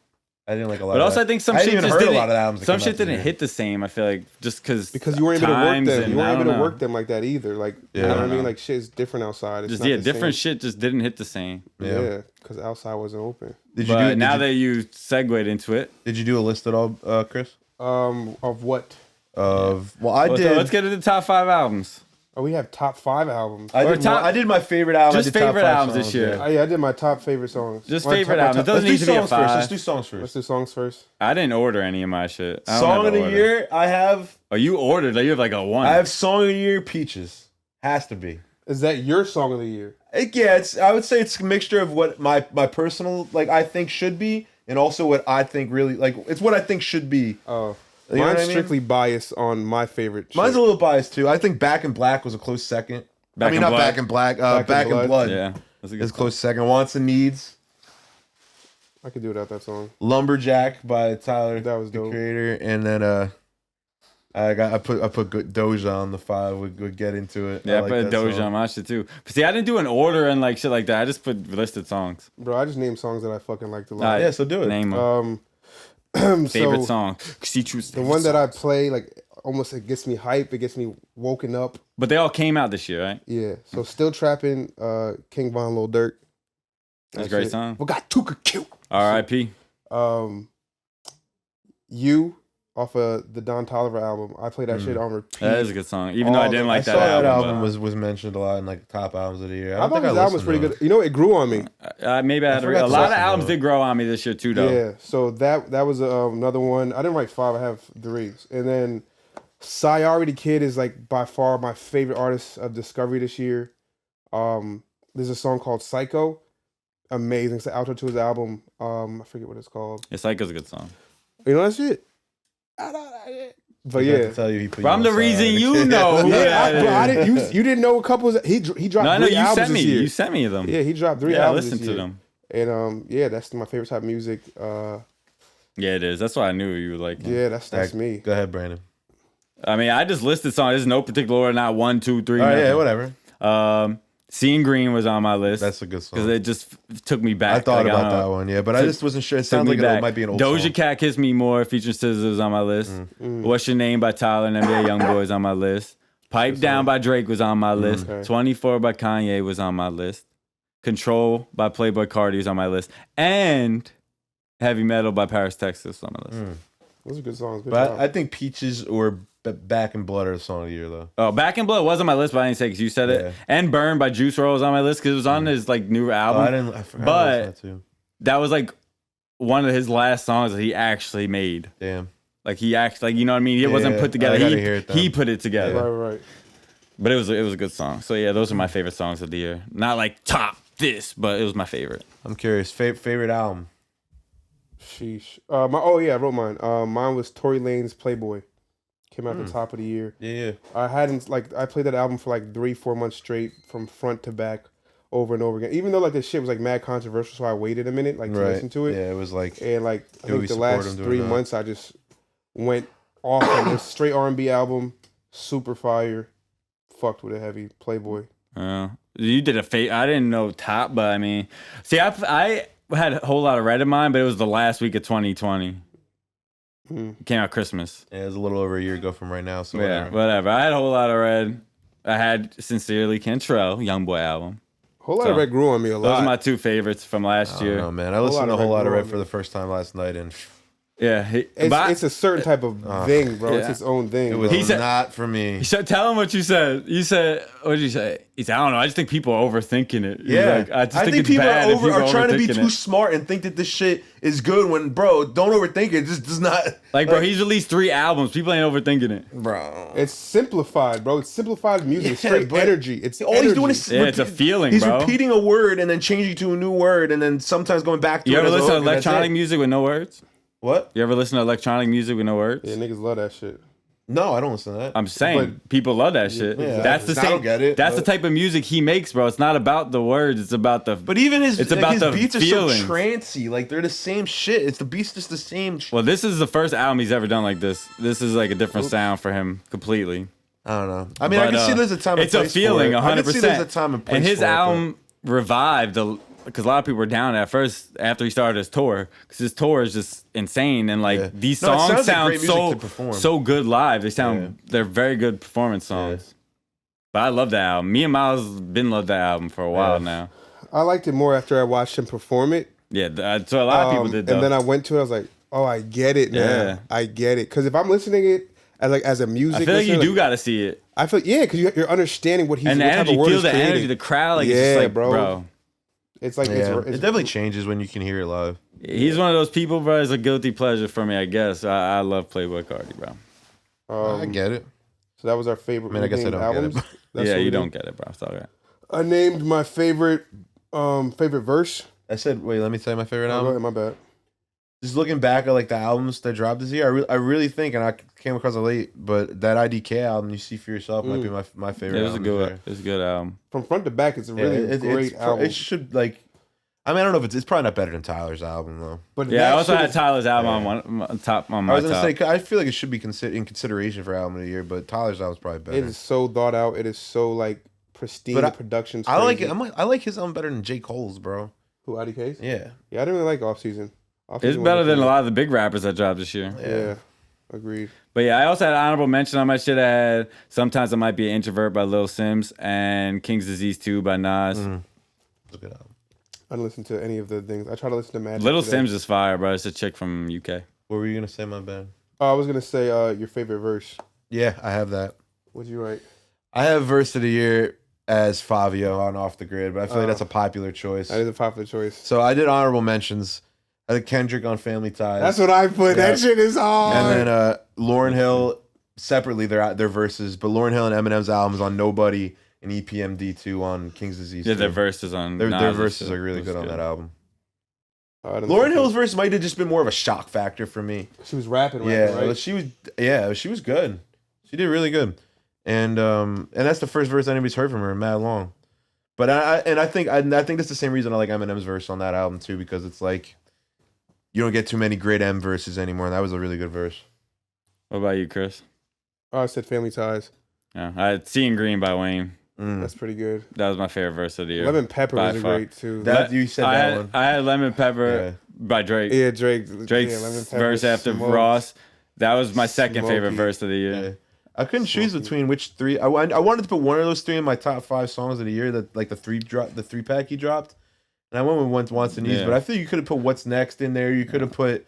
I didn't like a lot. But of also, that. I think some I shit didn't even just heard didn't. a lot of albums. Some shit didn't hit the same. I feel like just because you weren't able to work them. You weren't able to work them. them like that either. Like you know what I mean? Like shit is different outside. It's Just not the different same. shit just didn't hit the same. Yeah, because outside wasn't open. But now that you segued into it, did you do a list at all, Chris? Of what? I did. Let's get to the top 5 albums. Oh, we have top 5 albums. I did my favorite album. Just I did top favorite 5 albums songs, this year. yeah. Oh, yeah, I did my top favorite songs. Just My favorite top- albums. It doesn't need to be a 5. Let's do songs first. Let's do songs first. I didn't order any of my shit. I don't Song have of an the order. year, I have. Oh, you ordered. Like, you have like a 1. I have song of the year, Peaches. Has to be. Is that your song of the year? I would say it's a mixture of what my personal I think should be, and also what I think really it's what I think should be. Oh, You know mine's what I mean? strictly biased on my favorite. Mine's shit. a little biased too. I think Back in Black was a close second. Back in not Blood? Back in Black. Back in Blood. Yeah. That's a good It's song. close second. Wants and Needs. I could do without that song. Lumberjack by Tyler, That was the dope. creator, and then I put good Doja on the 5. Would get into it. Yeah, I like put a that Doja song. on my shit too. But see, I didn't do an order and like shit like that. I just put listed songs. Bro, I just named songs that I fucking liked a lot. Alright, Yeah, so do it. Name them. Favorite So, song. The one that I play, almost it gets me hype. It gets me woken up. But they all came out this year, right? Yeah. So Still Trapping, King Von Lil Durk. That's a That great shit. song. We got Tuka Cute. R.I.P. You off of the Don Toliver album. I play that shit on repeat. That is a good song. Even though I didn't like I that saw album. that album but, was mentioned a lot in top albums of the year. I thought his album was pretty good. You know, it grew on me. maybe I had forgot a to lot of listen to albums it. did grow on me this year too, though. Yeah. So that was another one. I didn't write 5. I have 3. And then Sayari the Kid is by far my favorite artist of Discovery this year. There's a song called Psycho. Amazing. It's the outro to his album. I forget what it's called. Yeah, Psycho's a good song. You know that shit? But I have yeah. to tell you, he put But I'm you the on reason side. you know who that is. I didn't. You didn't know a couple. He dropped No, 3 you albums sent me. this year. You sent me them. Yeah, he dropped 3 Yeah, I albums listened this to year. them. And yeah, that's my favorite type of music. Yeah, it is. That's why I knew you would like. Yeah, that's me. Go ahead, Brandon. I mean, I just listed songs. There's no particular order. Not 1, 2, 3. All right, yeah, nothing. whatever. Seeing Green was on my list. That's a good song. because it just took me back. I thought Like, about don't that know. one, yeah, but I just wasn't sure. It Took sounds me like back. it might be an old Doja song. Cat Kiss Me More featuring SZA is on my list. What's Your Name by Tyler and NBA Youngboy is on my list. Pipe Down by Drake was on my list. Okay. 24 by Kanye was on my list. Control by Playboi Carti is on my list. And Heavy Metal by Paris, Texas on my list. Those are good songs. Good But job. I think Peaches or Back in Blood are the song of the year, though. Oh, Back in Blood was on my list, but I didn't say because you said it. Yeah. And Burn by Juice WRLD was on my list because it was on his new album. I forgot But- about that too. That was one of his last songs that he actually made. Damn. He actually, you know what I mean? It wasn't Yeah, put together. I gotta hear it then. He put it together. right. But it was a good song. So yeah, those are my favorite songs of the year. Not top this, but it was my favorite. I'm curious. Favorite album? Sheesh. I wrote mine. Mine was Tory Lanez Playboy. Came out the top of the year. Yeah. I hadn't I played that album for 3-4 months straight from front to back over and over again. Even though this shit was mad controversial, so I waited a minute to listen to it. Yeah, it was And I we think the support him last doing 3 that. months I just went off on this straight R&B album, super fire. Fucked with it heavy. Playboy. You did I didn't know top, but I mean, see, I had a whole lot of Red in mine, but it was the last week of 2020. It came out Christmas. Yeah, it was a little over a year ago from right now. So Yeah, whatever. I had a whole lot of Red. I had Sincerely Cantrell, Youngboy album. Whole lot of Red grew on me a lot. Those are my 2 favorites from last year. Oh man, I listened to a whole lot of Red Red for the first time last night, and Yeah, it's a certain type of thing, bro. It's its own thing. it was He said- not for me. Tell him what you said. You said, what did you say? He said, I don't know. I just think people are overthinking it. He's Yeah, like, I just I think think it's people bad if are trying to be overthinking too it. smart and think that this shit is good. When bro, don't overthink it. Just does not. Bro, he's released 3 albums. People ain't overthinking it. Bro. It's simplified, bro. It's simplified music. It's straight but energy. It's all energy. he's doing is Yeah, it's a feeling, He's bro. repeating a word and then changing to a new word and then sometimes going back to You it. ever as a listen to hook, and that's electronic it. music with no words? What? You ever listen to electronic music with no words? Yeah, niggas love that shit. No, I don't listen to that. I'm saying people love that shit. Yeah, That's the I don't same. get it, That's but- the type of music he makes, bro. It's not about the words. It's about the. But even his beats are feelings. so trancy. Like they're the same shit. It's the beats just the same. Well, this is the first album he's ever done like this. This is like a different sound for him completely. I don't know. I mean, I can see there's a time and It's place a feeling, for it. 100%. I can see there's a time and place and his for it, album revived because a lot of people were down at first after he started his tour because his tour is just insane and like these No, it songs sounds like sound great music to perform. so good live. They sound they're very good performance songs. Yeah. But I love that album. Me and Miles been loved that album for a while now. I liked it more after I watched him perform it. Yeah, so a lot of people did though. And then I went to it. I was like, oh, I get it now. Yeah. I get it. Because if I'm listening it as a music, I feel like you listener, do got to see it. I feel because you're understanding what he's And the what type energy, of word feel he's the creating. energy, the crowd, like it's Yeah, just like, bro. bro. It's like it it's definitely changes when you can hear it live. He's one of those people, bro. It's a guilty pleasure for me, I guess. I love Playboy Cardi, bro. I get it. So that was our favorite. I mean, I guess I don't albums. get it. That's Yeah, what we you did. don't get it, bro. It's all right. I named my favorite verse. I said, wait, let me tell you my favorite Oh, go album. ahead, my bad. Just looking back at like the albums that dropped this year, I really think, and I came across it late, but that IDK album, You See For Yourself, might be my favorite. It was a album good this one. year. It was a good album. From front to back, it's a really Yeah, great album. It should like. I mean, I don't know if it's probably not better than Tyler's album though. But Yeah, I that also shit had is- Tyler's album on my top. I was gonna say I feel like it should be in consideration for album of the year, but Tyler's album's probably better. It is so thought out. It is so like pristine. But The production's I like crazy. it. I like his album better than J. Cole's, bro. Who IDK's? Yeah. Yeah, I didn't really like Off Season. It's better than a lot of the big rappers that dropped this year. Yeah, agreed. But yeah, I also had an honorable mention on my shit. I had Sometimes I Might Be an Introvert by Lil Sims and King's Disease 2 by Nas. It's a good album. I didn't listen to any of the things. I try to listen to Magic. Little today. Sims is fire, bro. It's a chick from UK. What were you gonna say, my bad? Oh, I was gonna say your favorite verse. Yeah, I have that. What'd you write? I have verse of the year as Fabio on Off the Grid, but I feel like that's a popular choice. That is a popular choice. So I did honorable mentions. I think Kendrick on Family Ties. That's what I put. Yeah. That shit is hard. And then Lauryn Hill separately their verses, but Lauryn Hill and Eminem's albums on Nobody and EPMD2 on King's Disease. Yeah, 2. their verses on Their Nas verses shit are really was good on that album. Oh, I didn't Lauryn listen to Hill's it. verse might have just been more of a shock factor for me. She was rapping, Yeah, right? but she was good. She did really good. And that's the first verse anybody's heard from her in mad long. But I think that's the same reason I like Eminem's verse on that album too, because it's like you don't get too many great M verses anymore, and that was a really good verse. What about you, Chris? Oh, I said Family Ties. Yeah, I had Seeing Green by Wayne. That's pretty good. That was my favorite verse of the year. Lemon Pepper by was far. great too. That you said that one. I had Lemon Pepper by Drake. Yeah, Drake. Drake's yeah, Lemon Pepper verse after smoked. Ross. That was my second favorite Smoky. verse of the year. Yeah. I couldn't choose between which three. I wanted to put one of those three in my top 5 songs of the year. That like the 3-pack he dropped, and I went with Wants and Needs. Yeah. But I think you could have put What's Next in there. You could have put.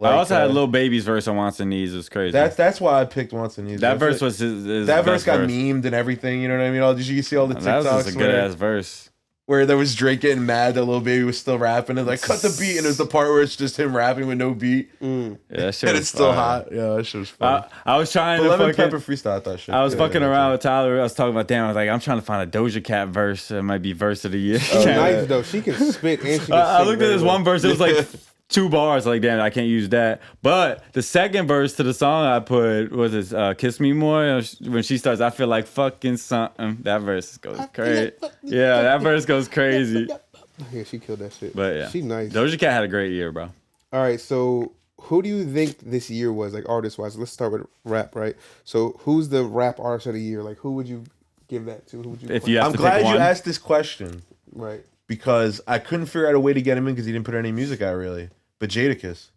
I also had Lil Baby's verse on Wants and Needs. It was crazy. That's why I picked Wants and Needs. That verse was his that best verse got memed and everything. You know what I mean? Did you see all the TikToks That was just a good ass verse. where there was Drake getting mad that Lil Baby was still rapping and like cut the beat, and there's the part where it's just him rapping with no beat. Yeah, that shit And was it's still fire. hot. Yeah, that shit was fun. I was trying But to Lemon fucking. Pepper freestyle that shit. I was Yeah, fucking yeah, around with Tyler. I was talking about damn. I was like, I'm trying to find a Doja Cat verse. That might be verse of the year. She's nice though. She can spit and she can I sing looked at very this well. one verse. It was like 2 bars. Like, damn, I can't use that. But the second verse to the song I put was this "Kiss Me More." When she starts, I feel like fucking something. That verse goes crazy. Yeah, that verse goes crazy. Yeah, she killed that shit. But yeah, she nice. Doja Cat had a great year, bro. All right, so who do you think this year was, like artist wise? Let's start with rap, right? So who's the rap artist of the year? Like, who would you give that to? Who would you? If put? you have I'm to glad pick you one. asked this question Right. because I couldn't figure out a way to get him in because he didn't put any music out really. But Jadakiss,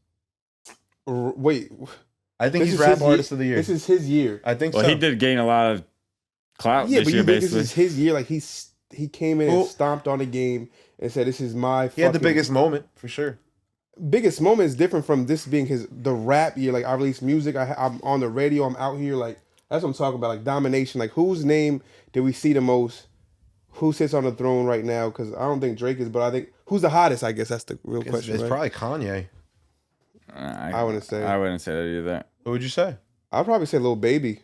Wait. I think this he's is rap his artist year? of the year. This is his year. I think Well, so. he did gain a lot of clout Yeah, this but year, you think basically. this is his year? Like he came in Well- and stomped on the game and said, "This is my." He had the fucking-" biggest moment for sure. biggest moment is different from this being the rap year. Like I release music, I'm on the radio, I'm out here. Like that's what I'm talking about. Like domination. Like whose name did we see the most? Who sits on the throne right now? Because I don't think Drake is, but I think who's the hottest? I guess that's the real question. It's right? probably Kanye. I wouldn't say. I wouldn't say that either. What would you say? I'd probably say Lil Baby.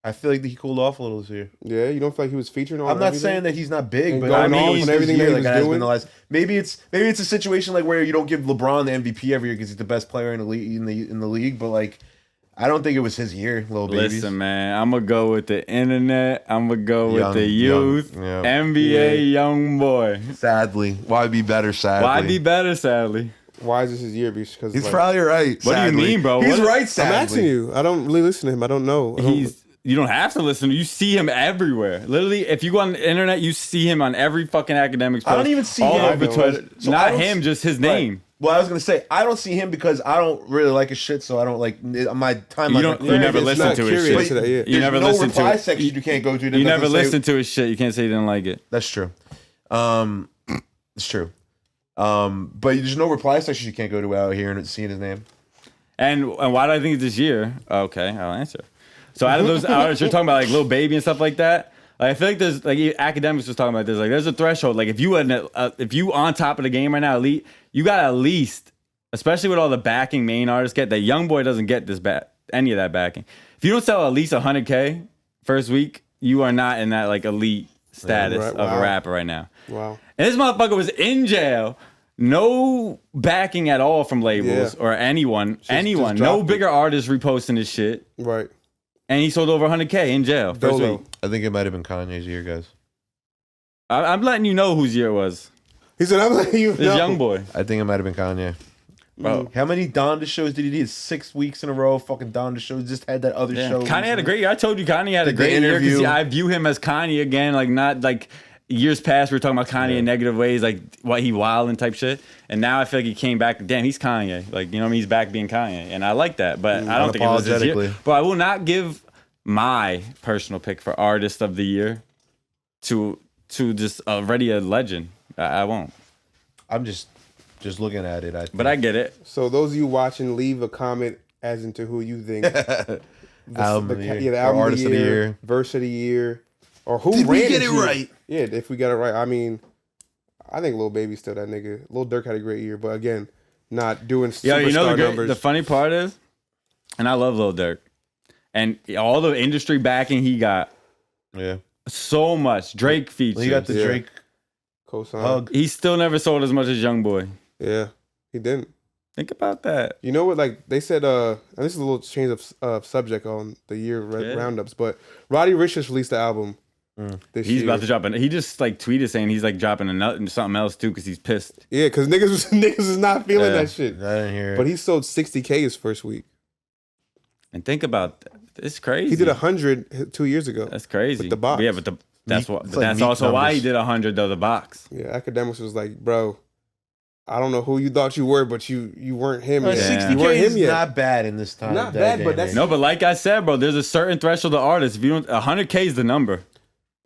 I feel like he cooled off a little this year. Yeah, you don't feel like he was featured on? I'm not everything? saying that he's not big, And but going I off mean, on everything that he like was it has doing? been the last. Maybe it's a situation like where you don't give LeBron the MVP every year because he's the best player in the league, in the league. But like, I don't think it was his year, Lil Babies. Listen, man, I'm gonna go with the internet. I'm gonna go with the young, youth. yeah. NBA young boy. Sadly, why be better? Sadly, Why be better? Sadly, Why is this his year? Because he's probably right. What sadly. do you mean, bro? He's What? right. Sadly. I'm asking you. I don't really listen to him. I don't know. You don't have to listen. You see him everywhere. Literally, if you go on the internet, you see him on every fucking academics post. I don't even see all him. over Twitter. So I Not don't him, just his Right. name. Well, I was gonna say I don't see him because I don't really like his shit, so I don't like my timeline. You never It's listen not to his curious shit. to that, yeah. You never no listen to reply it. section you can't go to. You never listen to his shit. You can't say you didn't like it. That's true. It's true. But there's no reply section you can't go to out here and seeing his name. And why do I think it's this year? Okay, I'll answer. So out of those artists you're talking about, like Lil Baby and stuff like that, like I feel like there's like academics was talking about this. Like there's a threshold. Like if you on top of the game right now, elite, you got at least, especially with all the backing main artists get, that young boy doesn't get any of that backing. If you don't sell at least 100K first week, you are not in that like elite status of a rapper right now. Wow. And this motherfucker was in jail. No backing at all from labels or anyone. Just No dropped bigger artists reposting his shit. Right. And he sold over 100K in jail first Dolo. week. I think it might have been Kanye's year, guys. I'm letting you know whose year it was. He said, "I'm letting you know." This young boy. I think it might have been Kanye. Bro, how many Donda shows did he do? 6 weeks in a row. Fucking Donda shows. Just had that other show. Kanye had a great year. I told you Kanye had a The great year interview. because I view him as Kanye again. Like not like years past we were talking about Kanye in negative ways, like what he wildin' type shit. And now I feel like he came back. Damn, he's Kanye. Like you know what I mean? He's back being Kanye, and I like that. But I don't think it was this year. Unapologetically. But I will not give my personal pick for artist of the year to just already a legend. I won't. I'm just looking at it. But I get it. So those of you watching, leave a comment as into who you think Album of the year. the Or album artist of the year, verse of the year, or who Did we ran get this it year. right? Yeah, if we got it right. I mean, I think Lil Baby's still that nigga. Lil Durk had a great year, but again, not doing Yo, you know superstar numbers. the funny part is, and I love Lil Durk, and all the industry backing he got, Yeah. so much. Drake features. He got the Yeah. Drake Cosign. hug. He still never sold as much as Youngboy. Yeah, he didn't. Think about that. You know what? Like they said, and this is a little change of subject on the year roundups, but Roddy Ricch just released the album this He's year. about to drop he just like tweeted saying he's like dropping something else too because he's pissed. Yeah, because niggas is not feeling that shit. I didn't hear it. But he sold 60K his first week. And think about that. It's crazy. He did 100 2 years ago. That's crazy. with the box. Yeah, but that's what. It's But like that's meat also why he numbers. did 100 though. The box. Yeah, academics was like, bro, I don't know who you thought you were, but you weren't him yet. 60K You weren't him is yet. not bad in this time. Not that bad, day but and that's- age. No, but like I said, bro, there's a certain threshold of artists. If you don't, 100K is the number.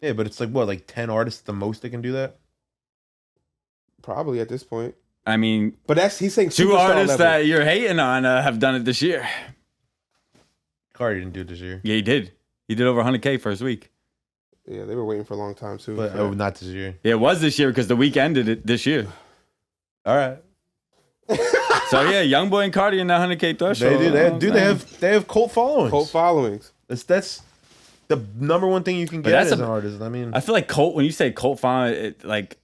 Yeah, but it's like what, like 10 artists the most that can do that? Probably at this point. I mean, But he's saying two superstar artists level. that you're hating on have done it this year. Cardi didn't do it this year. Yeah, he did. He did over 100K first week. Yeah, they were waiting for a long time too. But not this year. Yeah, it was this year because the week ended it this year. All right. So yeah, Youngboy and Cardi in that 100K threshold. They have cult followings. Cult followings. That's the number one thing you can get that's as a- an artist. I mean, I feel like cult. When you say cult following, it like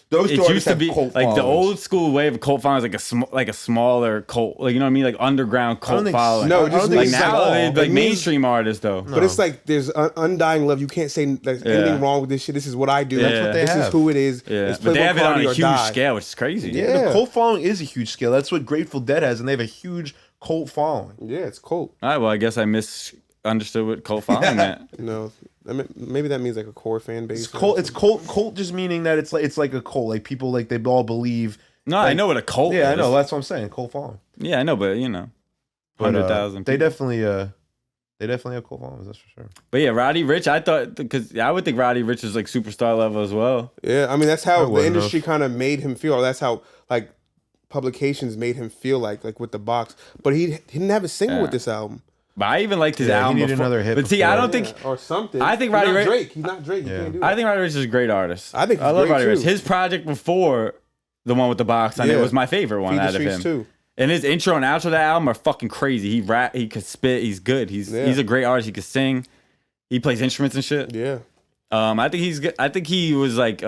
those two it artists used to have be cult like the followings. old school way of cult following is like a smaller cult, like you know what I mean, like underground cult think following. No, I just don't think like means it's now small. they It like means- mainstream artists though. But it's like there's undying love. You can't say there's anything wrong with this shit. This is what I do. That's what they this have. is who it is. Yeah, It's but they Playboy have it on Cardi a or huge die. scale, which is crazy. Yeah. The cult following is a huge scale. That's what Grateful Dead has, and they have a huge cult following. Yeah, it's cult. All right, well I guess I misunderstood what cult following meant. You know, I mean, maybe that means like a core fan base. It's cult. It's cult just meaning that it's like a cult. Like people like they all believe. No, I know what a cult is. Yeah, I know. That's what I'm saying. Cult following. Yeah, I know, but you know, But, 100,000. They definitely have cult followings. That's for sure. But yeah, Roddy Ricch, I thought because I would think Roddy Ricch is like superstar level as well. Yeah, I mean that's how the wouldn't industry kind of made him feel. Or that's how like publications made him feel like with the box. But he didn't have a single with this album. But I even liked his Yeah, he album. needed before. another hit But see, I before. don't think. Or something. I think He's Roddy not Ricch- Drake. He's not Drake. He can't do it. I think Roddy Ricch is a great artist. I think he's I love great, Roddy Ricch. too. His project before the one with the box on it Yeah. was my favorite one Feed the out of Streets him. too. And his intro and outro to that album are fucking crazy. He rap, he could spit, he's good. He's a great artist. He could sing. He plays instruments and shit. Yeah. I think he's good. I think he was like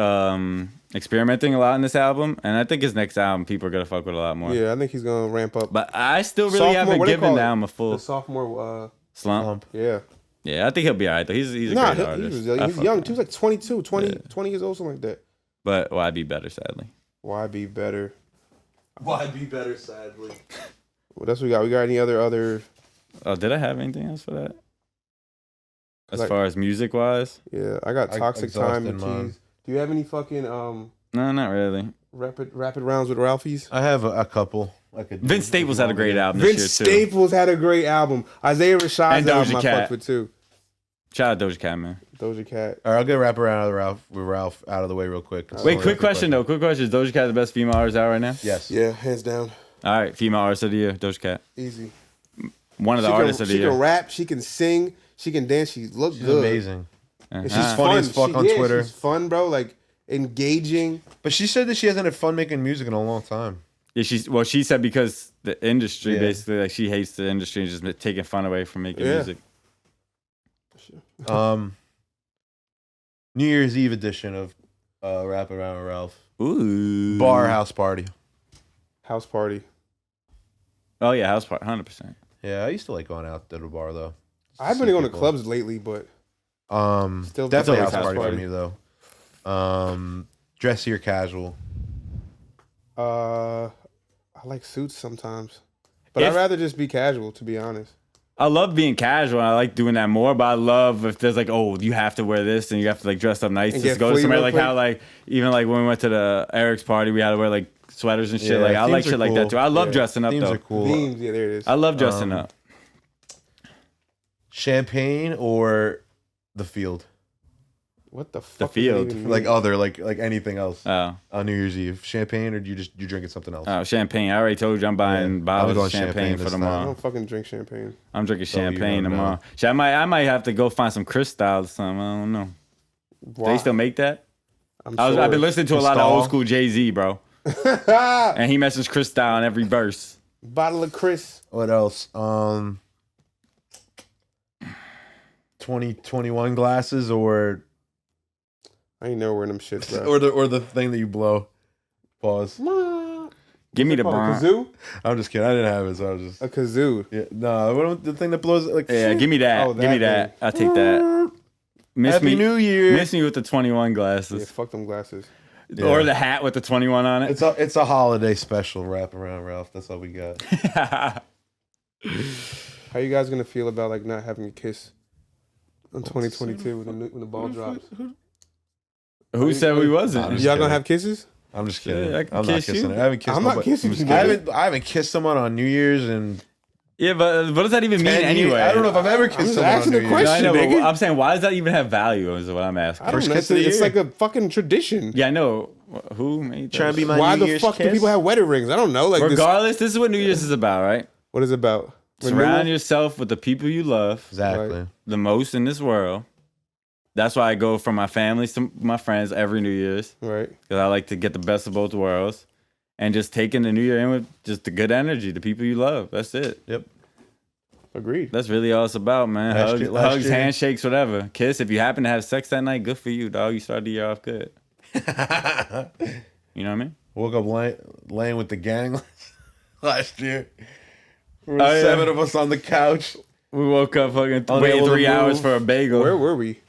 experimenting a lot in this album, and I think his next album people are gonna fuck with a lot more. Yeah, I think he's gonna ramp up. But I still really haven't given them a full the sophomore slump. Yeah. Yeah, I think he'll be alright though. He's a great artist. He's young. He was like 22, 20 years old, something like that. But why be better? Sadly. Why be better? Why be better? Sadly. What else we got? We got any other? Oh, did I have anything else for that? As far as music wise? Yeah, I got Toxic Time and Tease. Do you have any fucking No, not really. rapid rounds with Ralphie's? I have a couple. Vince Staples had a great album Vince this year too. Staples had a great album. Isaiah Rashad's album I fucked with too. Shout out Doja Cat, man. Doja Cat. All right, I'll get Wrap Around with Ralph out of the way real quick. Wait, quick question though. Quick question. Is Doja Cat the best female artist out right now? Yes. Yeah, hands down. All right, female artist of the year, Doja Cat. Easy. One of the artists of the year. She can rap, she can sing, she can dance, she's good. Amazing. And she's funny fun as fuck on Twitter. She's fun, bro. Like engaging. But she said that she hasn't had fun making music in a long time. Yeah, she said because the industry basically like she hates the industry and just taking fun away from making music. New Year's Eve edition of Wrap Around with Ralph. Ooh. Bar house party. House party. Oh yeah, house party, 100%. Yeah, I used to like going out to the bar though. I've been going to clubs lately, but still definitely house party for me though. Dressy or casual? I like suits sometimes, but I'd rather just be casual, to be honest. I love being casual and I like doing that more, but I love if there's like, oh, you have to wear this and you have to like dress up nice And just go to somewhere like how like even like when we went to the Eric's party, we had to wear like sweaters and shit. Yeah, like I like shit cool. like that too. I love dressing up Themes though. are cool. Themes, yeah, there it is. I love dressing up. Champagne or the field? What the fuck? Field. Does that even Like mean? other, like anything else Oh. on New Year's Eve? Champagne or you drinking something else? Oh, champagne. I already told you I'm buying bottles of champagne for this tomorrow. I don't fucking drink champagne. I'm drinking So you champagne don't tomorrow. know. Shit, I might have to go find some Cristal or something. I don't know. Why? They still make that? I'm I've been listening to a lot of Cristal? old school Jay-Z, bro. And he mentions Cristal in every verse. Bottle of Chris. What else? 2021 glasses or I ain't never wearing them shits, bro. or the thing that you blow. Pause. Give me the A bomb. kazoo? I'm just kidding. I didn't have it, so I was just A kazoo. yeah. No, the thing that blows like Yeah, give me that. Oh, Give me that that. I'll take that. Miss Happy me, New Year. Miss me with the 21 Yeah, glasses. fuck them glasses. Yeah. Or the hat with the 21 on it. It's a holiday special. Wrap around Ralph. That's all we got. How you guys gonna feel about like not having a kiss in 2022 when the ball drops? Who said we wasn't? just Y'all gonna kidding. have kisses? I'm just kidding. Yeah, I can I'm not kiss kissing you. her. I haven't kissed I'm not nobody. kissing you. I haven't kissed someone on New Year's and Yeah, but what does that even mean anyway? I don't know if I've ever kissed just someone on asking New the Year's. question. No, I know, but nigga. I'm saying, why does that even have value? Is what I'm asking. I don't First know. kiss of the It's year. like a fucking tradition. Yeah, I know. Who made that? Trying to be my Why New the Year's fuck do kiss? people have wedding rings? I don't know. Like Regardless, this is what New Year's is about, right? what is it about? Surround Renewal? yourself with the people you love Exactly. the most in this world. That's why I go from my family to my friends every New Year's Right. because I like to get the best of both worlds and just taking the New Year in with just the good energy, the people you love. That's it. Yep. Agreed. That's really all it's about, man. Last Hugs, year- handshakes, whatever. Kiss. If you happen to have sex that night, good for you, dog. You started the year off good. You know what I mean? Woke up laying with the gang last year. There Oh, were yeah. 7 of us on the couch. We woke up fucking Unable waiting to 3 hours move. for a bagel. Where were we?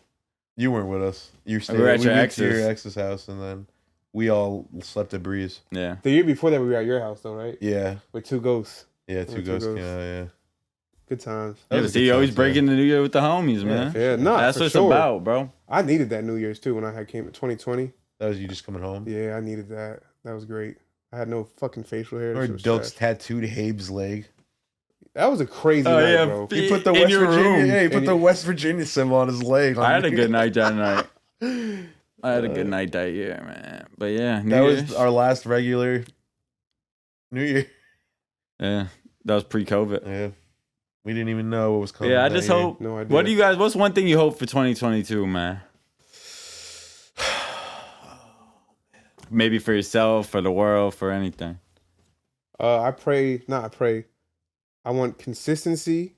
You weren't with us. You stayed. were at we your went to ex's. your ex's house, and then we all slept at Breeze. Yeah. The year before that we were at your house though, right? Yeah, With 2 ghosts. yeah, two Two ghosts. ghosts. Yeah. Good times. That Yeah, was but a good see, always time, breaking the New Year with the homies, man. Yeah, no, That's for what it's sure. about, bro. I needed that New Year's too when I came in 2020. That was you just coming home. Yeah, I needed that. That was great. I had no fucking facial hair. That Or shit was Dilk's trash. tattooed Habe's leg. That was a crazy Oh, night, yeah. bro. He put the In West your Virginia. room. Yeah, he put And the West Virginia symbol on his leg. I had a good night that night. I had a good night that year, man. But yeah, New That Year's. was our last regular New Year. Yeah, that was pre-COVID. Yeah, we didn't even know what was coming. Yeah, I that just year. hope. No idea. What do you guys? What's one thing you hope for 2022, man? Maybe for yourself, for the world, for anything. I pray. Not I pray. I want consistency.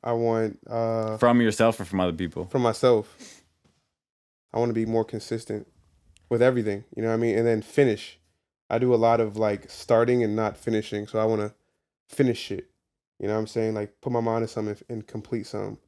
I want From yourself or from other people? for myself. I want to be more consistent with everything. You know what I mean? And then finish. I do a lot of like starting and not finishing, so I want to finish shit. You know what I'm saying? Like put my mind to something and complete something.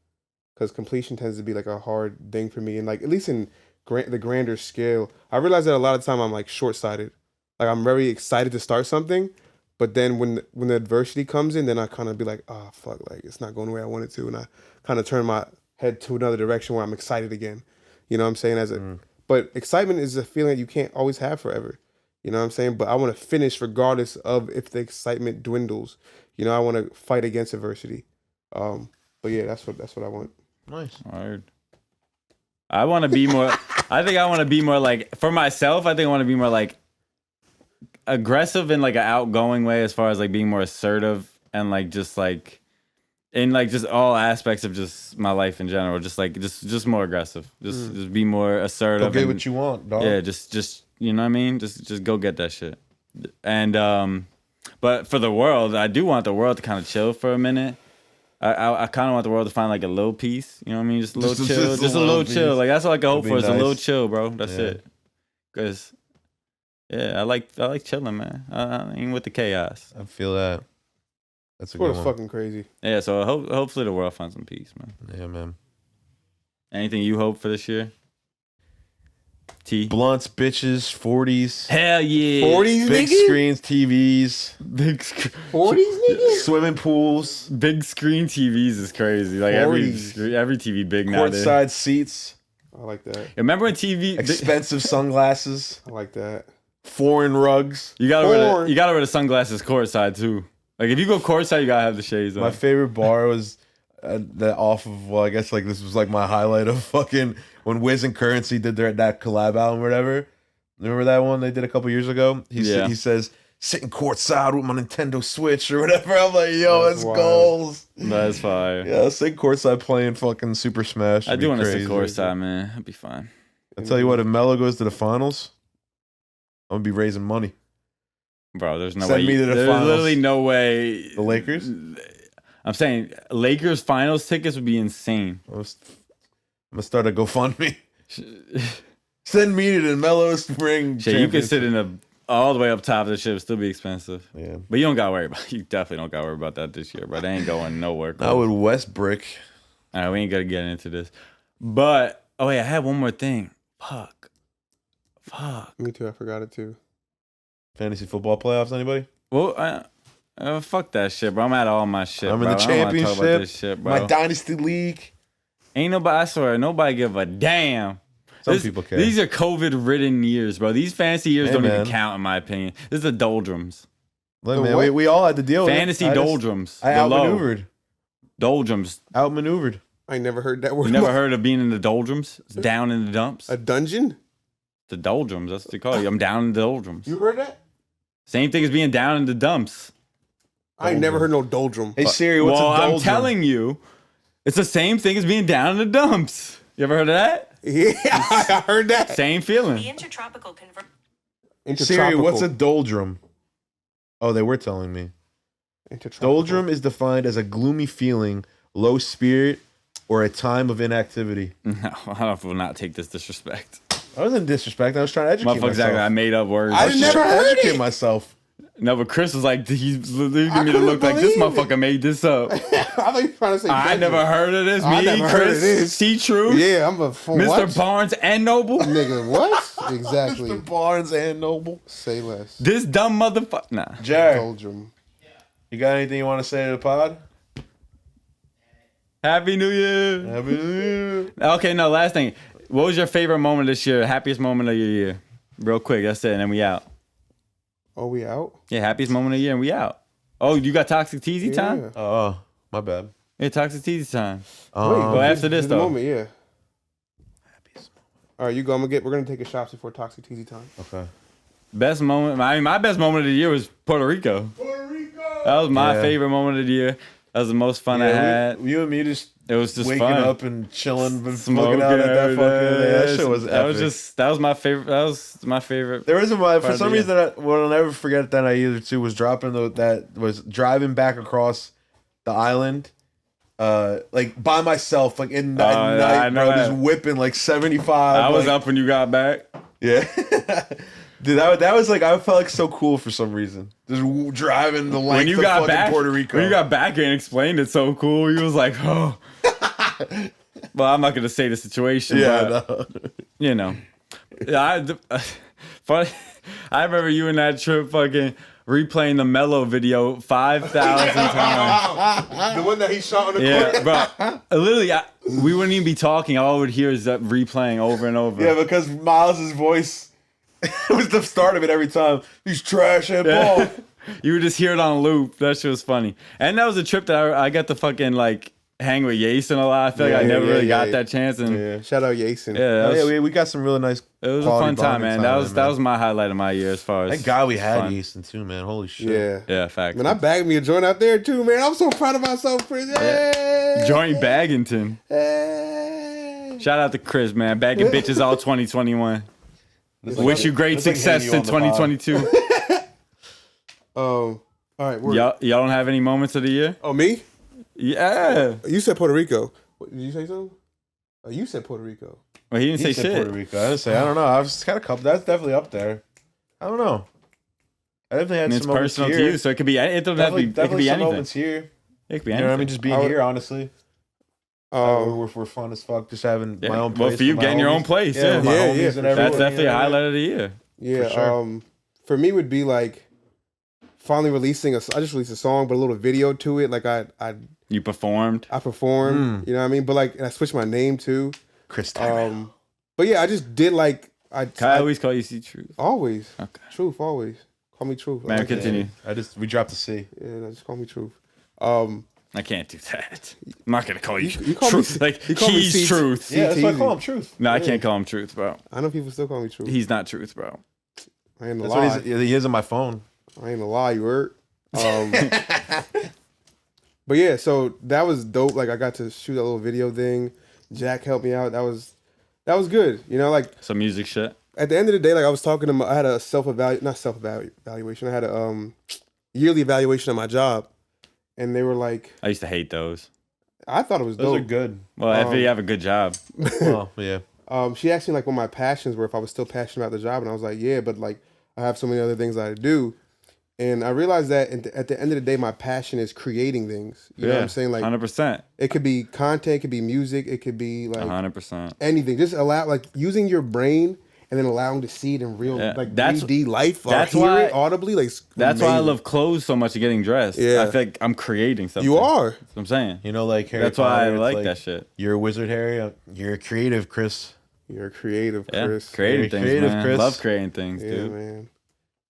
Because completion tends to be like a hard thing for me, and like at least in the grander scale, I realize that a lot of time I'm like short sighted. Like I'm very excited to start something, but then when the adversity comes in, then I kind of be like, oh fuck, like it's not going the way I want it to, and I kind of turn my head to another direction where I'm excited again. You know what I'm saying? But excitement is a feeling that you can't always have forever. You know what I'm saying? But I want to finish regardless of if the excitement dwindles. You know, I want to fight against adversity. But yeah, that's what I want. Nice. Hard. I want to be more. I think I want to be more like for myself. I think I want to be more like aggressive in like an outgoing way, as far as like being more assertive and like just like in like just all aspects of just my life in general. Just like just more aggressive. Just be more assertive. Go get what you want, dog. Yeah, just you know what I mean. Just go get that shit. And but for the world, I do want the world to kind of chill for a minute. I kind of want the world to find like a little peace. You know what I mean? Just a little chill. Just a little chill. Like that's all I can hope for is a little chill, bro. That's it. Cause I like chilling, man. I ain't with the chaos. I feel that. That's a What good one. fucking crazy. Yeah, so hopefully the world finds some peace, man. Yeah, man. Anything you hope for this year? T. Blunts, bitches, 40s. Hell yeah. 40s, Big nigga? screens, TVs, Big 40s, nigga? swimming pools, big screen TVs is crazy. Like every TV big nowadays. courtside seats, I like that. Remember when TV expensive sunglasses, I like that. foreign rugs. you gotta wear the sunglasses courtside too. Like if you go courtside, you gotta have the shades on. My favorite bar was that off of, well, I guess like this was like my highlight of fucking when Wiz and Currency did that collab album or whatever. Remember that one they did a couple years ago? He says, sitting courtside with my Nintendo Switch or whatever. I'm like, yo, that's goals. That's fire. Yeah, sitting courtside playing fucking Super Smash. I do want to sit courtside, man. That'd be fine. I'll tell you what, if Melo goes to the finals, I'm gonna be raising money. Bro, there's no Send way. me to the There's finals. literally no way. The Lakers? I'm saying Lakers finals tickets would be insane. I'm gonna start a GoFundMe. Send me to the Melo Spring. Shit, you could sit in all the way up top of the shit, it'd still be expensive. Yeah. But you don't gotta worry about. You definitely don't gotta worry about that this year, bro. They ain't going nowhere. Not with Westbrook. All right, we ain't gonna get into this. But wait, I had one more thing. Fuck. Me too. I forgot it too. Fantasy football playoffs, anybody? Well, fuck that shit, bro. I'm at all my shit. I'm bro. in the I don't wanna talk about championship. this shit, bro. My dynasty league. Ain't nobody. I swear, nobody give a damn. Some people care. These are COVID-ridden years, bro. These fantasy years don't man. even count, in my opinion. This is the doldrums. Look, man, we all had to deal with Fantasy it. doldrums. I The low. outmaneuvered. Doldrums. Outmaneuvered. I never heard that word. You never heard of being in the doldrums? It's down in the dumps. A dungeon? The doldrums. That's what they call it. I'm down in the doldrums. You heard that? Same thing as being down in the dumps. I ain't never heard no doldrum. Hey Siri, what's a doldrum? I'm telling you, it's the same thing as being down in the dumps. You ever heard of that? Yeah, I heard that. Same feeling. The intertropical Siri, what's a doldrum? Oh, they were telling me. Doldrum is defined as a gloomy feeling, low spirit, or a time of inactivity. No, I will not take this disrespect. I wasn't disrespecting. I was trying to educate myself. Exactly. I made up words. I was just never trying to heard educate it. myself. No, but Chris was like, he's looking at me to couldn't look like this believe it. motherfucker made this up. I thought you were trying to say I dungeon. never heard of this. I Me, never heard of Chris, this. C-Truth, Yeah, I'm a Mr. what? Barnes and Noble. Nigga, what? Exactly. Mr. Barnes and Noble. Say less. This dumb motherfucker. Nah. Jared, Doldrum. you got anything you want to say to the pod? Happy New Year. Happy New Year. Okay, no, last thing. What was your favorite moment this year? Happiest moment of your year? Real quick, that's it, and then we out. Oh, we out? Yeah, happiest moment of the year, and we out. Oh, you got Toxic Teezy time? Yeah. Oh, my bad. Yeah, Toxic Teezy time. Wait, after this, the though. moment, yeah. All right, you go. We're gonna take a shots before Toxic Teasy time. Okay. Best moment. I mean, my best moment of the year was Puerto Rico. That was my favorite moment of the year. That was the most fun I had. You and me just It was just waking fun. up and chilling, but Smoking looking out at that fucking. That shit was That epic. was my favorite. That was my favorite. There isn't my, for part of some the reason, what I'll never forget that I either too was driving back across the island, like by myself, like in that night, bro, just whipping like 75. I was up when you got back. Yeah. Dude, that was like, I felt like so cool for some reason. Just driving the length of fucking Puerto Rico. When you got back and explained it so cool, he was like, oh. Well, I'm not going to say the situation. Yeah, but, you know. Funny, I remember you and that trip fucking replaying the Mellow video 5,000 times. The one that he shot on the court? Yeah, bro. Literally, we wouldn't even be talking. All I would hear is that replaying over and over. Yeah, because Miles' voice... it was the start of it every time. He's trash and ball. You would just hear it on loop. That shit was funny. And that was a trip that I got to fucking like hang with Yason a lot. I feel like I never really got that chance. And shout out Yason. Yeah, we got some really nice. It was a fun time, man. That was my highlight of my year as far as. Thank God we had Yason too, man. Holy shit. Yeah, fact. Man, I bagged me a joint out there too, man. I'm so proud of myself, Chris. Hey. Joint Baggington. Hey. Shout out to Chris, man. Bagging bitches all 2021. Wish you great success in 2022. All right, y'all don't have any moments of the year? Oh, me? Yeah. You said Puerto Rico. What, did you say something? Oh, you said Puerto Rico. Well, he didn't say shit. Puerto Rico. I didn't say. I don't know. I've just got a couple. That's definitely up there. I don't know. I definitely had some moments here. It's personal to you, so it could be. It doesn't have to be. It could be some anything. Moments here. It could be anything. You know what I mean? Just being here, honestly. We're fun as fuck. Just having my own place. Well, for you, getting your own place. Yeah. That's definitely a highlight of the year. Yeah. For sure. For me, would be like finally releasing I just released a song, but a little video to it. Like You performed. I performed. You know what I mean? But like, and I switched my name too. Chris Tyrell. But yeah, I just did like I always call you C Truth. Always. Okay. Truth, always. Call me Truth. Man, continue. We dropped the C. Yeah, just call me Truth. I can't do that. I'm not gonna call you, you call Truth. Like he's Truth. Yeah, that's why I call him Truth. No, I can't call him Truth, bro. I know people still call me Truth. He's not Truth, bro. I ain't gonna lie. What he is on my phone. I ain't gonna lie, you heard. But yeah, so that was dope. Like I got to shoot that little video thing. Jack helped me out. That was good. You know, like some music shit. At the end of the day, like I was talking to I had a evaluation. I had a yearly evaluation of my job, and they were like, I used to hate those. I thought it was dope. Those are good. Well, if you have a good job. Well, yeah. She asked me like what my passions were, if I was still passionate about the job, and I was like, yeah, but like I have so many other things I do. And I realized that at the end of the day, my passion is creating things. You know what I'm saying? Like 100%. It could be content, it could be music, it could be like 100%. Anything. Just allow like using your brain and then allowing to see it in real like 3D life. That's hear why it audibly. Like that's why I love clothes so much. Getting dressed. Yeah, I feel like I'm creating something. You are. That's what I'm saying. You know, like Harry That's Potter, why I like that shit. You're a wizard, Harry. You're a creative, Chris. You're a creative, Chris. Creating things, man. Chris. Love creating things, dude. Yeah, man.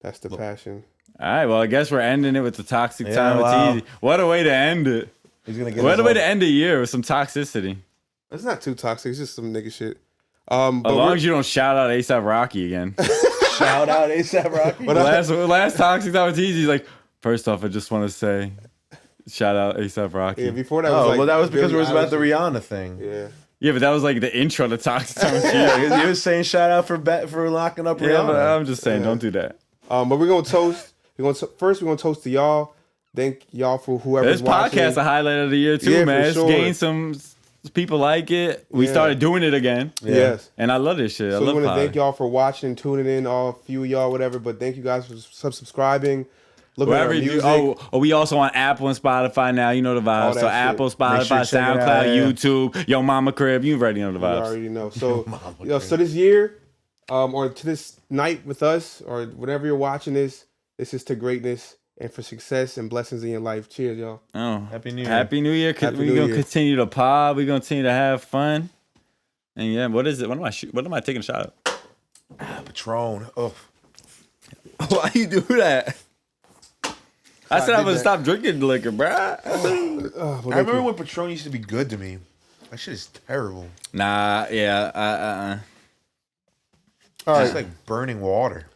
That's the passion. All right, well, I guess we're ending it with the toxic time with Teezy. What a way to end it. What a way to end a year with some toxicity. It's not too toxic. It's just some nigga shit. As long as you don't shout out A$AP Rocky again. Shout out A$AP Rocky? last toxic time with Teezy, he's like, first off, I just want to say, shout out A$AP Rocky. Yeah, before that was that was because it was about the Rihanna thing. Yeah. Yeah, but that was like the intro to toxic time with Teezy. Yeah, he was saying shout out for locking up Rihanna. Yeah, but I'm just saying, don't do that. But we're going to toast. First, we're going to toast to y'all. Thank y'all for whoever's watching. This podcast a highlight of the year too, man. It's gained some people like it. We started doing it again. Yeah. Yes. And I love this shit. So we want to thank y'all for watching and tuning in, all few of y'all, whatever. But thank you guys for subscribing. Looking at our music. We also on Apple and Spotify now. You know the vibes. So Apple, Spotify, SoundCloud, YouTube, Yo Mama Crib. You already know the vibes. You already know. So, so this year, or to this night with us, or whenever you're watching this, this is to greatness and for success and blessings in your life. Cheers, y'all. Oh, Happy New Year. Happy New Year. We're going to continue to pod. We're going to continue to have fun. And yeah, what is it? What am I taking a shot at? Patron. Oh. Why you do that? I said I would stop drinking liquor, bro. I remember when Patron used to be good to me. That shit is terrible. Nah, yeah. All right. It's like burning water.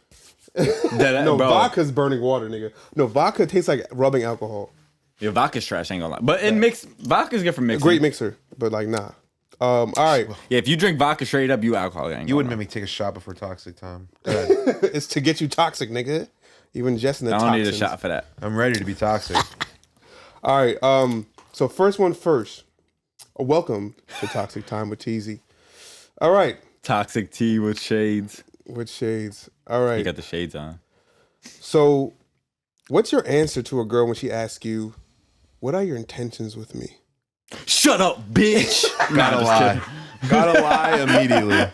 No, vodka's burning water, nigga. No, vodka tastes like rubbing alcohol. Yeah, vodka's trash, ain't gonna lie. But in vodka's good for mixing. Great mixer, but like nah. All right. Yeah, if you drink vodka straight up, you alcohol. You wouldn't make me take a shot before toxic time. It's to get you toxic, nigga. You ingesting the toxins. I don't need a shot for that. I'm ready to be toxic. All right. So first one first. Welcome to Toxic Time with Teezy. All right. Toxic tea with shades. With shades. All right. You got the shades on. So, what's your answer to a girl when she asks you, "What are your intentions with me?" Shut up, bitch. Gotta lie. Gotta lie immediately.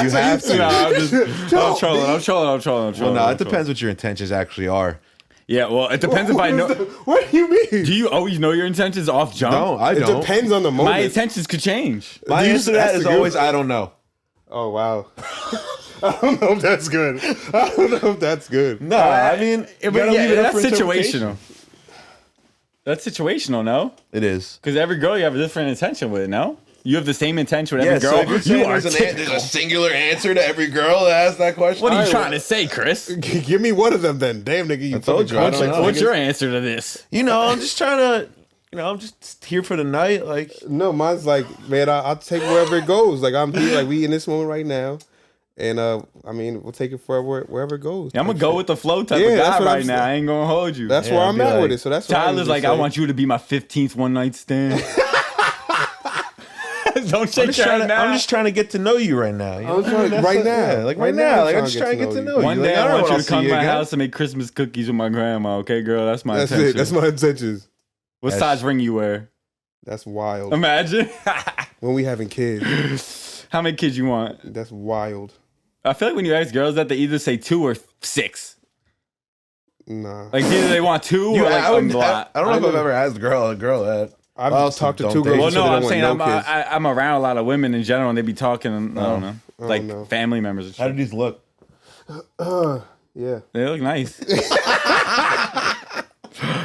You have to. I'm trolling. Well, no, it depends what your intentions actually are. Yeah, well, it depends if I know. What do you mean? Do you always know your intentions off jump? No, I It don't. depends on the moment. My intentions could change. My answer to that That's is a good always, one. I don't know. Oh wow. I don't know if that's good. I don't know if that's good. No, I mean, you gotta leave it up that's for interpretation. situational. That's situational, no? It is. Because every girl you have a different intention with, no? You have the same intention with every So girl. if you're saying You are there's a singular answer to every girl that asks that question. What are you Alright, trying to say, Chris? Give me one of them then. Damn nigga, you told fucking you, I caught don't on. know. What's your answer to this? You know, I'm just trying to, I'm just here for the night. Like, No, mine's like, man, I'll take wherever it goes. Like I'm here, like we in this moment right now, and I mean, we'll take it wherever it goes. I'm gonna go with the flow type Yeah, of that's guy what right I'm now. saying. I ain't gonna hold you. That's Yeah, where I'll I'm be at like- with it. So that's what Tyler's like, I want you to be my 15th one night stand. Don't shake your head now. I'm just trying to get to know you right now. You know? I'm trying to- right now. Yeah, like Right right now, now. I'm Like I'm trying just to trying to get to know you. One Like, day I don't want know you when to come I'll to see my again. house and make Christmas cookies with my grandma, okay, girl? That's my That's intention. it. That's my intentions. What That's- size ring you wear? That's wild. Imagine. When we having kids, How many kids you want? that's wild. I feel like when you ask girls that, they either say 2 or 6. Nah, Like either they want 2 or like I a don't lot. know if I've ever asked a girl that. I've Also, talked to don't 2 date. girls. Well, who said no, they I'm don't saying want no kids. I'm around a lot of women in general, and they be talking. I don't know, like know. family members. And How shit. did these look? Yeah. They look nice.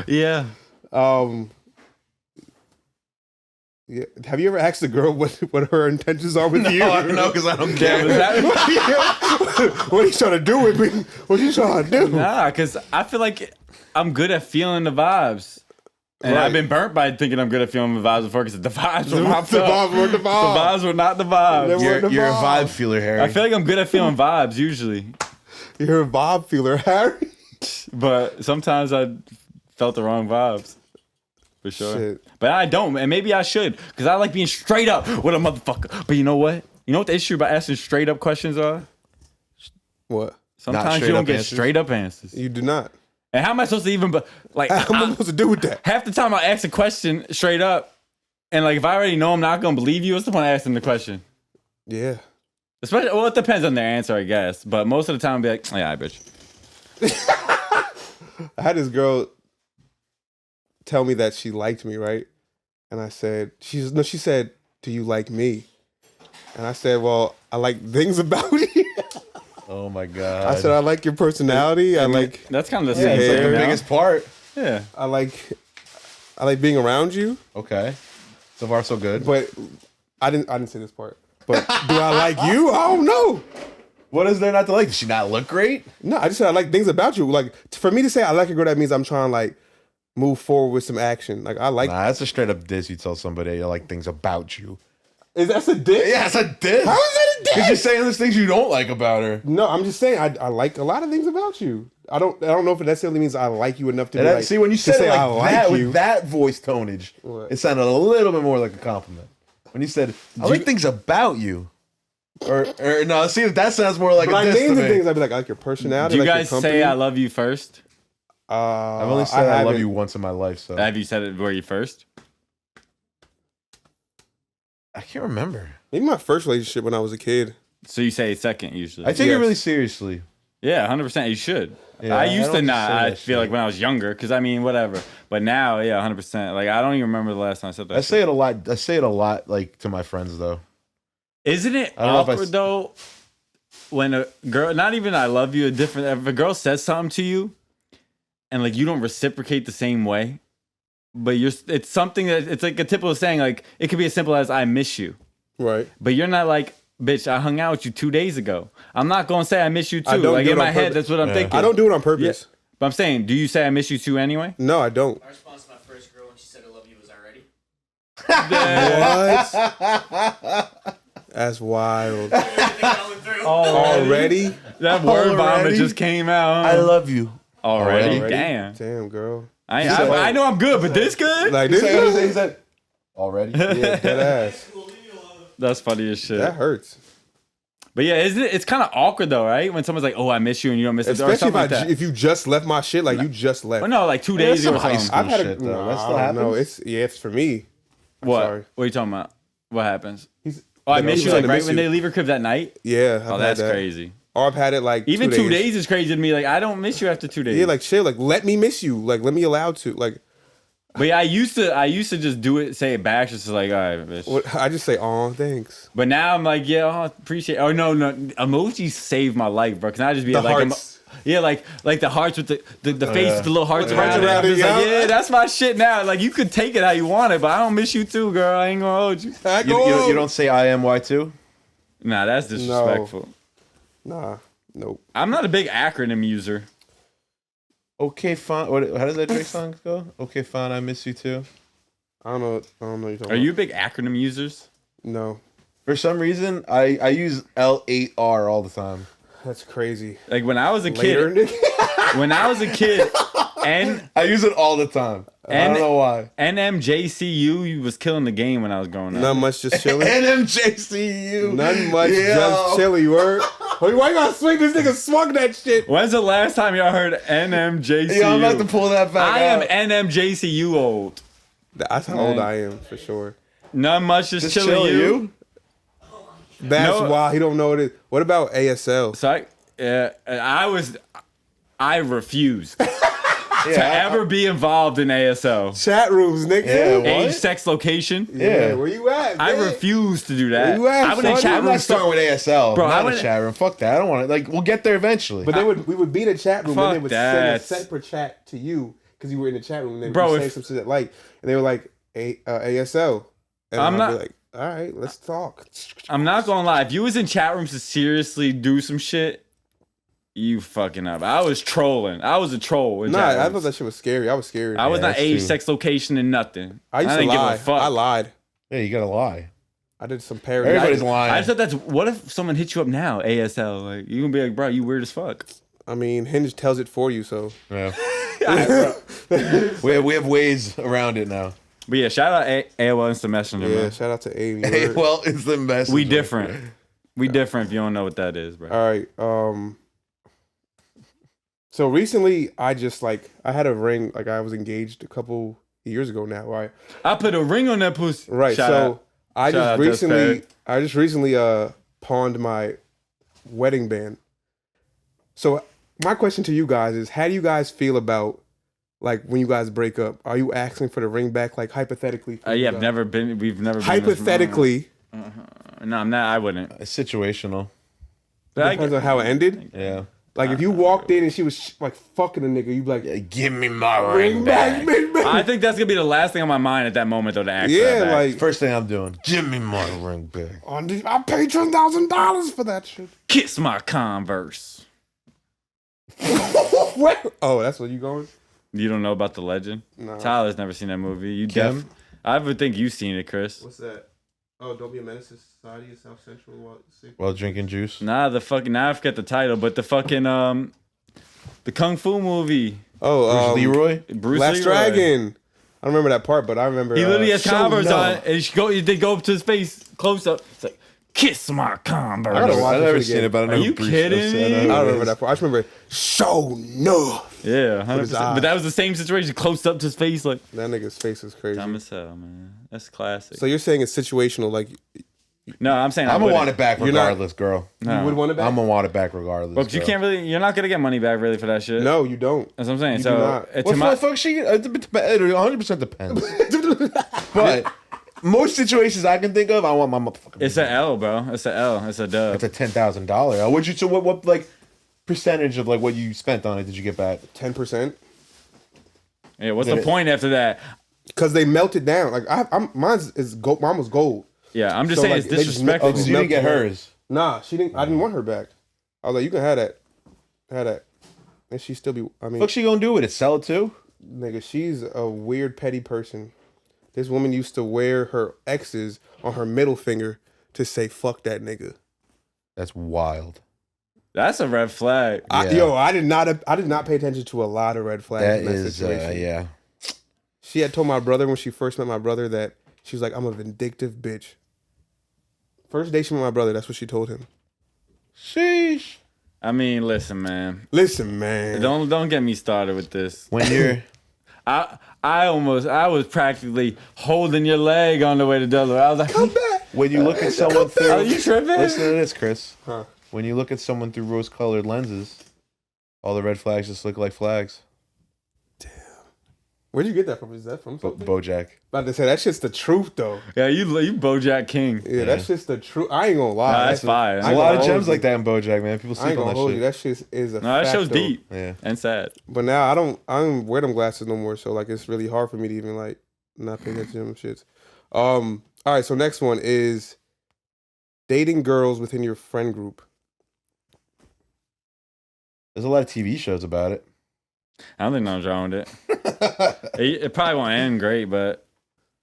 Yeah. Yeah. Have you ever asked a girl what her intentions are with you? I don't know because I don't care. What are you trying to do with me? What are you trying to do? Nah, because I feel like I'm good at feeling the vibes. And Right. I've been burnt by thinking I'm good at feeling the vibes before because the vibes were not The vibes weren't the The vibe. vibes were not the vibes. They weren't the You're a vibe. vibe feeler, Harry. I feel like I'm good at feeling vibes usually. You're a vibe feeler, Harry. But sometimes I felt the wrong vibes. For sure. Shit. But I don't, and maybe I should. Because I like being straight up with a motherfucker. But you know what? You know what the issue about asking straight up questions are? What? Sometimes straight you don't up get answers? straight up answers. You do not. And how am I supposed to even, like, How am I supposed to do with that? half the time I ask a question straight up, and like if I already know I'm not gonna believe you, what's the point of asking the question? Yeah. Especially, well, it depends on their answer, I guess. But most of the time, I'll be like, yeah, bitch. I had this girl tell me that she liked me, right? And I said, she said, do you like me? And I said, well, I like things about you. Oh my god. I said, I like your personality. I like That's kind of the yeah, same it's like thing. the now. biggest part. Yeah. I like being around you. Okay. So far, so good. But I didn't say this part. But do I like you? I don't know. What is there not to like? Does she not look great? No, I just said I like things about you. Like for me to say I like a girl, that means I'm trying to like move forward with some action. Like I like. Nah, that's a straight up diss. You tell somebody you like things about you. Is that a diss? Yeah, it's a diss. How is that a Because diss? you're saying there's things you don't like about her. No, I'm just saying I like a lot of things about you. I don't know if it necessarily means I like you enough to be And like. see, when you to said say it like I like that, you, with that voice tonage, What? it sounded a little bit more like a compliment. When you said, I like things about you. Or no, see, that sounds more like but a I diss to named the me. things. I'd be like, I like your personality. Do you like guys your say company. I love you first? I've only said I love haven't. you once in my life, so Have you said it where you first? I can't remember. Maybe my first relationship when I was a kid. So you say it second usually. I take it Yes. really seriously. Yeah, 100%. You should. Yeah, I I used to don't not. say I that feel shit. like when I was younger, because I mean, whatever. But now, yeah, 100%. Like I don't even remember the last time I said that. I say it a lot. I say it a lot, like to my friends, though. Isn't it I don't know if I awkward s- though when a girl, not even I love you, a different, if a girl says something to you and like you don't reciprocate the same way, but it's something that it's like a typical saying, like it could be as simple as I miss you, Right. but you're not like, bitch, I hung out with you 2 days ago. I'm not gonna say I miss you too. I don't Like do in it my on head, purpose. that's what I'm Yeah. thinking. I don't do it on purpose. But I'm saying, do you say I miss you too anyway? No, I don't. My response to my first girl when she said I love you was already. What? That's wild. Going through. Already? That word vomit Already? just came out. I love you. already. Already? Damn. Damn, girl. I know I'm good, but this good? Like He this. said, already? Yeah, dead ass. That's funny as shit. That hurts. But yeah, isn't it? It's kind of awkward though, right? When someone's like, "Oh, I miss you," and you don't miss it, or Especially something like that. if you just left my shit, like you just left. Well, no, like 2 That's days some or high something. school I've had shit, though. That still No, happens? it's for me. What? Sorry. What are you talking about? What happens? He's, Oh, I miss you like I right miss when you. they leave your crib that night. Yeah. Oh, that's crazy. Or I've had it like Even 2 days is crazy to me. Like I don't miss you after 2 days. Yeah, like chill. Like let me miss you. Like let me allowed to. Like But yeah, I used to just do it, say it back, just like, all right, bitch. what, I just say, "Oh, thanks." But now I'm like, yeah, oh, appreciate. Oh no, emojis saved my life, bro. Can I just be The like, hearts. yeah, like the hearts with the face with the little hearts around it. around I'm it, just like, yeah. yeah, that's my shit now. Like you could take it how you want it, but I don't miss you too, girl. I ain't gonna hold you. You don't say I am Y2? Nah, that's disrespectful. Nah, nope. I'm not a big acronym user. Okay, fine. How does that Drake song go? Okay, fine. I miss you too. I don't know. You're talking Are you big acronym users? No, For some reason, I use L8R all the time. that's crazy. Like when I was a Later, kid, nigga. when I was a kid, I use it all the time. I don't know why. NMJCU was killing the game when I was growing up. Not much, just chilling. NMJCU. Nothing much, Yeah. just chilly. Word. Why you gotta swing this nigga? Swung that shit. When's the last time y'all heard NMJCU? Yeah, I'm about to pull that back I am out. NMJCU old. That's how old I am for sure. Not much, just chilling chill you. That's No. why he don't know what it is. What about ASL? So I refused to Yeah, ever be involved in ASL. Chat rooms, nigga. Yeah, what? Age, sex, location. Yeah. Where you at? I man? refuse to do that. Where you at, I went in son? chat I'm not rooms. starting with ASL. Bro, Bro, I not went- a chat room. Fuck that. I don't want to. Like, we'll get there eventually. But we would be in a chat room Fuck and they would that. send a separate chat to you because you were in the chat room and then Bro, you say if- some shit that like and they were like ASL. And I'm I'd not- be like, all right, let's talk. I'm not gonna lie. If you was in chat rooms to seriously do some shit, you fucking up. I was trolling. I was a troll. In Nah, chat I rooms. thought that shit was scary. I was scared. I was not that's age, true. sex, location, and nothing. I used to didn't lie. give a fuck. I lied. Yeah, you gotta lie. I did some parody. Everybody's lying. I just thought that's what if someone hit you up now, ASL? Like you gonna be like, bro, you weird as fuck. I mean, Hinge tells it for you, so Yeah. we have ways around it now. But yeah, shout out AOL Instant Messenger, yeah. man. Shout out to Amy. Hey, well, it's the best. We different. We different if you don't know what that is, bro. All right. So recently, I had a ring. Like I was engaged a couple years ago now. Right. I put a ring on that pussy. Right. Shout so out. I Shout out just to recently, Spade. pawned my wedding band. So my question to you guys is, how do you guys feel about like when you guys break up? Are you asking for the ring back? Like hypothetically? for you Yeah, guys? we've never been. In this Hypothetically, no, I'm not. I wouldn't. It's situational. But I depends on how it ended. Yeah. Like if you walked in and she was like fucking a nigga, you'd be like, Give me my ring back, ring back. I think that's gonna be the last thing on my mind at that moment, though. To ask. Yeah, that back. like First thing I'm doing. Give me my ring back. I paid $10,000 for that shit. kiss my Converse. What? Oh, that's what you going? You don't know about the legend? No. Tyler's never seen that movie. You Kim? I would think you've seen it, Chris. What's that? Oh, don't be a menace to society in South Central. While drinking juice. Nah, now I forget the title, but the fucking the Kung Fu movie. Oh, Bruce Leroy. Bruce Last Leroy. Dragon. I don't remember that part, but I remember. He literally has Show Converse Love. on, and they go up to his face close up. It's like, kiss my Converse. I gotta watch I've this never shit seen again. it, but I know Are who you Bruce kidding is. me? I know who I don't it remember is. that part. I just remember show no. Yeah, 100%. his eyes. But that was the same situation, close up to his face, like That nigga's face is crazy. dumb as hell, man. That's classic. So you're saying it's situational, like No, I'm saying I'm I gonna want wouldn't. it back You're not- regardless, girl. No. you would want it back. I'm gonna want it back regardless. But you girl. can't really. You're not gonna get money back really for that shit. No, you don't. That's what I'm saying. You So do not. to What my, the fuck she? It 100% depends. But most situations I can think of, I want my motherfucking. it's an L, bro. It's an L. It's a dub. It's a $10,000. What'd you? So what like percentage of like what you spent on it did you get back? 10%. Yeah. What's Then the it- point after that? Because they melted down. Like mine's is gold. Mine was gold. Yeah, I'm just So, saying like, it's they just disrespectful. Oh, because you didn't get melted down. hers. Nah, she didn't. I didn't want her back. I was like, you can have that. Have that. And she still be. I mean, What's she gonna do with it? Sell it too? nigga, she's a weird petty person. This woman used to wear her exes on her middle finger to say "fuck that nigga." That's wild. That's a red flag. Yeah. I did not pay attention to a lot of red flags That in that is, situation. yeah. She had told my brother when she first met my brother that she was like, I'm a vindictive bitch. First day she met my brother, that's what she told him. Sheesh. I mean, listen, man. Listen, man. Don't get me started with this. When you're... I was practically holding your leg on the way to Delaware. I was like, Come back. When you look at someone through... Are you tripping? Listen to this, Chris. Huh. When you look at someone through rose-colored lenses, all the red flags just look like flags. Where'd you get that from? Is that from something? Bojack. About to say, that shit's the truth, though. Yeah, you BoJack King. Yeah, that's just the truth. I ain't gonna lie. Nah, that's fire. There's I a ain't lot gonna of gems hold you. like that in Bojack, man. People I ain't sleep on gonna that hold shit. you. That shit is a No, that fact, show's though. deep Yeah. and sad. But now I don't wear them glasses no more. So like it's really hard for me to even like not pay attention to them shits. All right, so next one is dating girls within your friend group. There's a lot of TV shows about it. I don't think nothing's wrong with it. It probably won't end great, but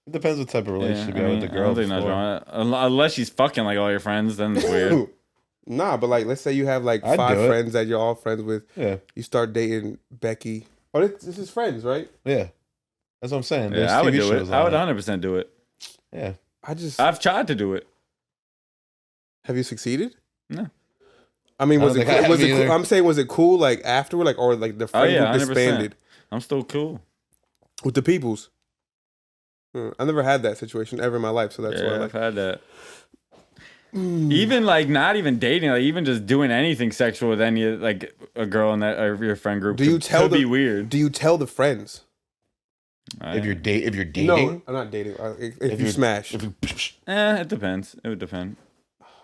It depends what type of relationship yeah, you have with the I girl. don't think nothing's before. wrong with it. Unless she's fucking like all your friends, then it's weird. Nah, but like let's say you have like I'd 5 do it. friends that you're all friends with. Yeah, You start dating Becky. Oh, this is friends, right? yeah. That's what I'm saying. There's Yeah, I would TV do it. shows I would on 100% do it. Yeah. I've tried to do it. Have you succeeded? No. I mean, I was don't it? think I Was have it? Cool? either. I'm saying, was it cool? Like afterward, like or like the friend yeah, group 100%. disbanded I'm still cool. with the peoples. I never had that situation ever in my life, so that's why. Yeah, Like, I've had that. Even like not even dating, like even just doing anything sexual with any like a girl in that or your friend group. Do you tell could the- be weird? do you tell the friends? If you're dating, No, I'm not dating. If you smash, It depends. It would depend.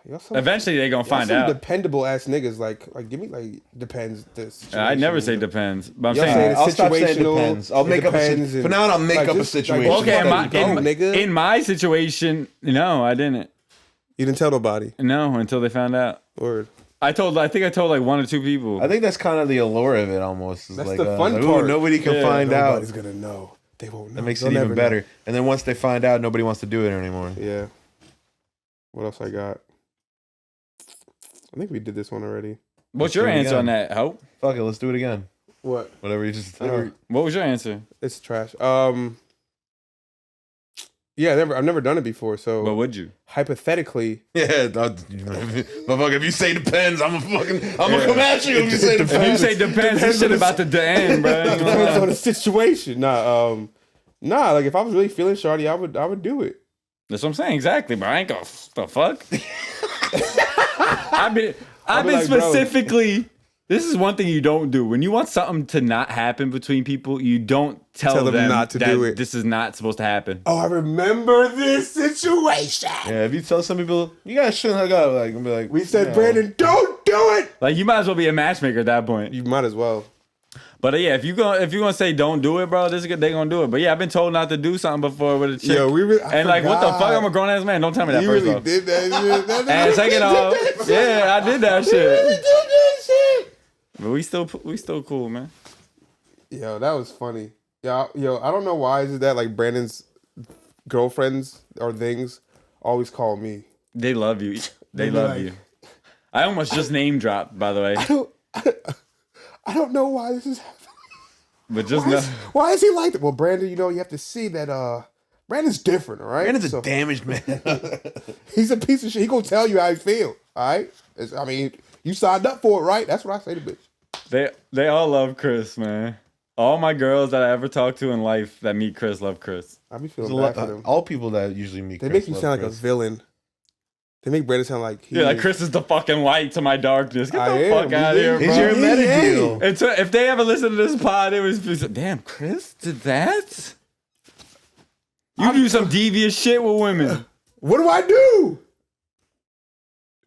Y'all some- Eventually, they gonna y'all find some out. dependable ass niggas. Like give me like depends. This. I never say depends, but I'm Y'all saying. say it's I'll stop saying situational, depends. I'll it make up a depends, situation. and- For now, I'll make like, up a just, like, situation. just Okay, let it go, nigga. in my situation, no, I didn't. You didn't tell nobody. No, until they found out. Word. I think I told like 1 or 2 people. I think that's kind of the allure of it almost. It's That's like, the fun like, ooh, part. nobody can Yeah, find out. Nobody's gonna know. They won't know. That makes They'll it even never better. know. And then once they find out, nobody wants to do it anymore. Yeah. What else I got? I think we did this one already. What's Let's do your it answer on again. that, Hope? Fuck it, let's do it again. What? Whatever you just. Uh, What was your answer? It's trash. Yeah, I've never done it before. So What would you? hypothetically, Yeah, but fuck, if you say depends, I'm gonna come at you. If you say If you depends. say depends, this shit about to end, bro. it depends on the situation. Nah, like if I was really feeling shawty, I would do it. That's what I'm saying. Exactly, bro. I ain't gonna the fuck. I've been like, bro. specifically. This is one thing you don't do. When you want something to not happen between people, you don't tell them not to that do it. This is not supposed to happen. Oh, I remember this situation. Yeah, if you tell some people you guys shouldn't hook up, like, and be like, We said, no. Brandon, don't do it. Like you might as well be a matchmaker at that point. You might as well. But yeah, if you gonna say don't do it, bro, they gonna do it. But yeah, I've been told not to do something before with a chick. Yo, and like, what the fuck? I'm a grown ass man. Don't tell me that You first really off. did that shit. And second off, yeah, I did that You shit. really did that shit. But we still cool, man. Yo, that was funny. Yo, I don't know why is it that like Brandon's girlfriends or things always call me. They love you. They be love like- you. I almost just name dropped, by the way. I don't know why this is happening. But just know. Why is he like that? Well, Brandon, you have to see that Brandon's different, all right? Brandon's a damaged man. He's a piece of shit. He gonna tell you how he feel, all right? I mean, you signed up for it, right? That's what I say to bitch. They all love Chris, man. All my girls that I ever talked to in life that meet Chris love Chris. I be There's feeling a bad lot- for them. all people that usually meet They Chris make you love sound like Chris. a villain. They make Brandon sound like he Yeah, like is- Chris is the fucking light to my darkness. Get I the am. fuck out of here, He's bro. your meta Yeah. deal. And so if they ever listen to this pod, it was damn, Chris did that? You do some devious shit with women. What do I do?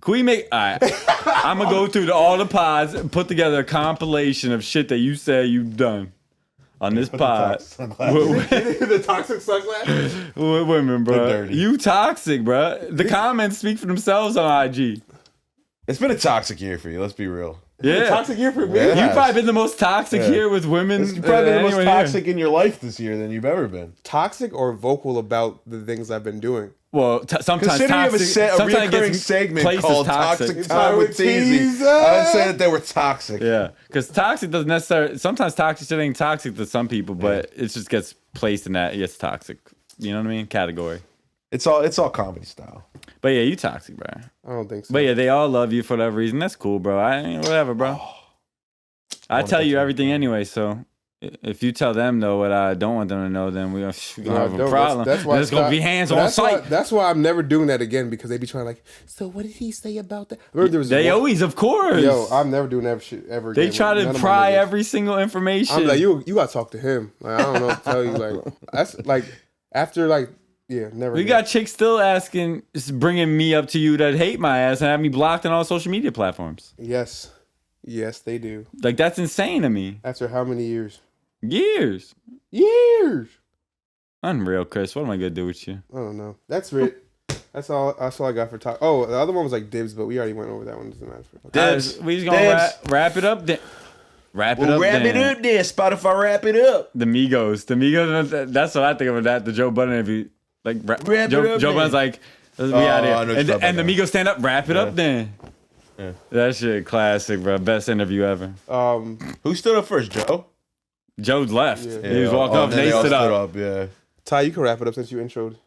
Can we make? All right, I'm gonna go through all the pods and put together a compilation of shit that you say you've done on this pod. The toxic sunglasses? With women, bro. They're dirty. You toxic, bro. The comments speak for themselves on IG. It's been a toxic year for you. Let's be real. Yeah, Toxic year for me? Yeah. you've probably been the most toxic Yeah. here with women. You've probably been the most anyone here. toxic in your life this year than you've ever been. Toxic or vocal about the things I've been doing? Well, sometimes Considering you have a, toxic. a sometimes it recurring gets segment placed as called Toxic Time Time with with Teezy, Teezy. I would say that they were toxic. Yeah, because toxic doesn't necessarily. Sometimes toxic shit ain't toxic to some people, but it just gets placed in that it's toxic. You know what I mean? Category. It's all comedy style. But yeah, you toxic, bro. I don't think so. But yeah, they all love you for whatever reason. That's cool, bro. Whatever, bro. I tell you everything anyway, so if you tell them though what I don't want them to know, then we're gonna have a problem. That's why there's gonna be hands on site. That's why I'm never doing that again, because they be trying like, so what did he say about that? Remember there was They always, of course. Yo, I'm never doing that shit ever again. They try to pry every single information. I'm like, you gotta talk to him. Like, I don't know what to tell you. Like, that's like after like, yeah, never. We got chicks still asking, just bringing me up to you that hate my ass and have me blocked on all social media platforms. Yes, they do. Like, that's insane to me. After how many years? Years. Unreal, Chris. What am I gonna do with you? I don't know. That's it. That's all I got for talk. Oh, the other one was like dibs, but we already went over that one. Doesn't matter. Dibs. We just gonna wrap it up then. Wrap it up there. Spotify, wrap it up. The Migos. That's what I think of that. The Joe Budden interview. Like, Wrap it Joe up, Budden's like, let's be out here. And the Migos stand up, wrap it up then. Yeah. That shit classic, bro. Best interview ever. Who stood up first, Joe? Joe left. Yeah. He was walking up and they stood up. Yeah. Ty, you can wrap it up since you introed.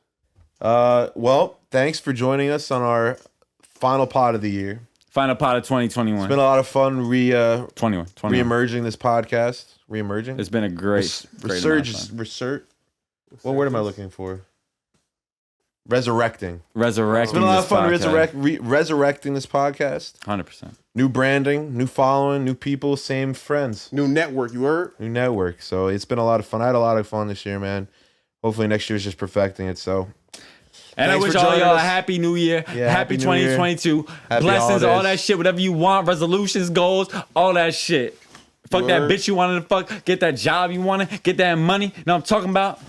Well, thanks for joining us on our final pod of the year. Final pod of 2021. It's been a lot of fun 21. re-emerging this podcast. Re-emerging? It's been a great resurgence. What word am I looking for? Resurrecting. It's been a lot of fun resurrecting this podcast. 100%. New branding, new following, new people, same friends. New network, you heard? New network. So it's been a lot of fun. I had a lot of fun this year, man. Hopefully next year is just perfecting it. So, and I wish all y'all a happy new year. Yeah, happy 2022. Happy Blessings, holidays. all that shit. Whatever you want. Resolutions, goals, all that shit. Fuck that bitch you wanted to fuck. Get that job you wanted. Get that money. Know what I'm talking about?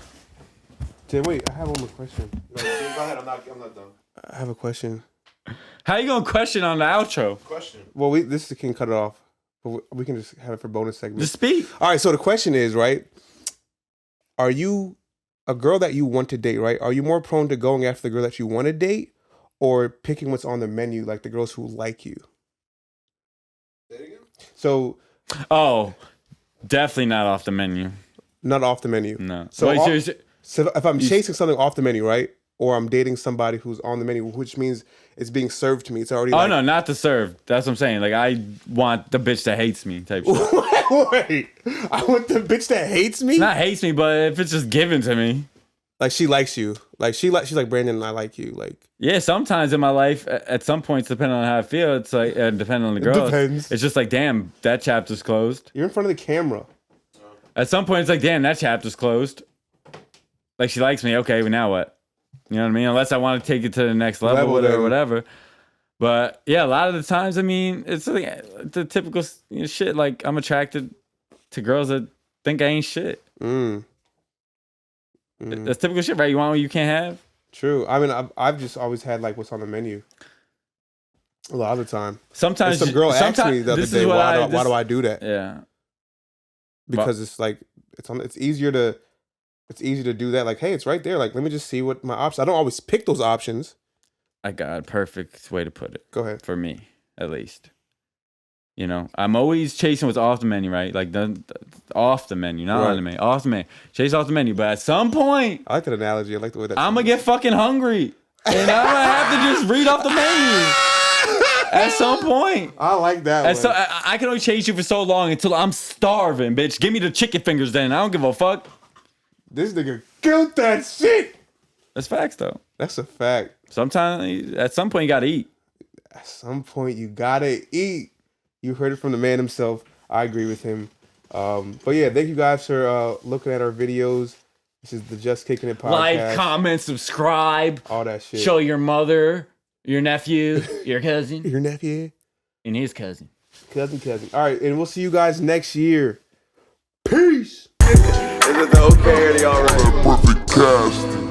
Wait, I have one more question. go ahead. I'm not done. I have a question. How you gonna question on the outro? Question. Well, this can cut it off, but we can just have it for bonus segments. Just speak. All right, so the question is, right? Are you a girl that you want to date, right? Are you more prone to going after the girl that you want to date, or picking what's on the menu, like the girls who like you? So, definitely not off the menu. Not off the menu. No. So, so if I'm chasing something off the menu, right? Or I'm dating somebody who's on the menu, which means it's being served to me. It's already. No, not to serve. That's what I'm saying. Like, I want the bitch that hates me type shit. Wait, I want the bitch that hates me. Not hates me, but if it's just given to me. Like, she likes you. Like, she's like, Brandon, I like you. Like, yeah, sometimes in my life, at some points, depending on how I feel, it's like, depending on the girl, it's just like, damn, that chapter's closed. You're in front of the camera. At some point, it's like, damn, that chapter's closed. Like, she likes me. Okay, but now what? You know what I mean? Unless I want to take it to the next level or whatever. But yeah, a lot of the times, I mean, it's like the typical shit. Like, I'm attracted to girls that think I ain't shit. That's typical shit, right? You want what you can't have? True. I mean, I've just always had like what's on the menu. A lot of the time. Sometimes some girl asked me the other day, why do I do that? Yeah. Because it's like it's easier to do that. Like, hey, it's right there. Like, let me just see what my options. I don't always pick those options. I got a perfect way to put it. Go ahead. For me, at least. You know, I'm always chasing what's off the menu, right? Like, the off the menu, not on the menu. Off the menu. Chase off the menu. But at some point, I like that analogy. I like the way that. I'm going to get fucking hungry. And I'm going to have to just read off the menu. At some point. I like that. So I can only chase you for so long until I'm starving, bitch. Give me the chicken fingers then. I don't give a fuck. This nigga killed that shit. That's facts, though. That's a fact. Sometimes, at some point, you got to eat. At some point, you got to eat. You heard it from the man himself. I agree with him. But yeah, thank you guys for looking at our videos. This is the Just Kickin It podcast. Like, comment, subscribe. All that shit. Show your mother, your nephew, your cousin. Your nephew. And his cousin. Cousin. All right, and we'll see you guys next year. Peace. Is it the okay or the alright? Perfect cast.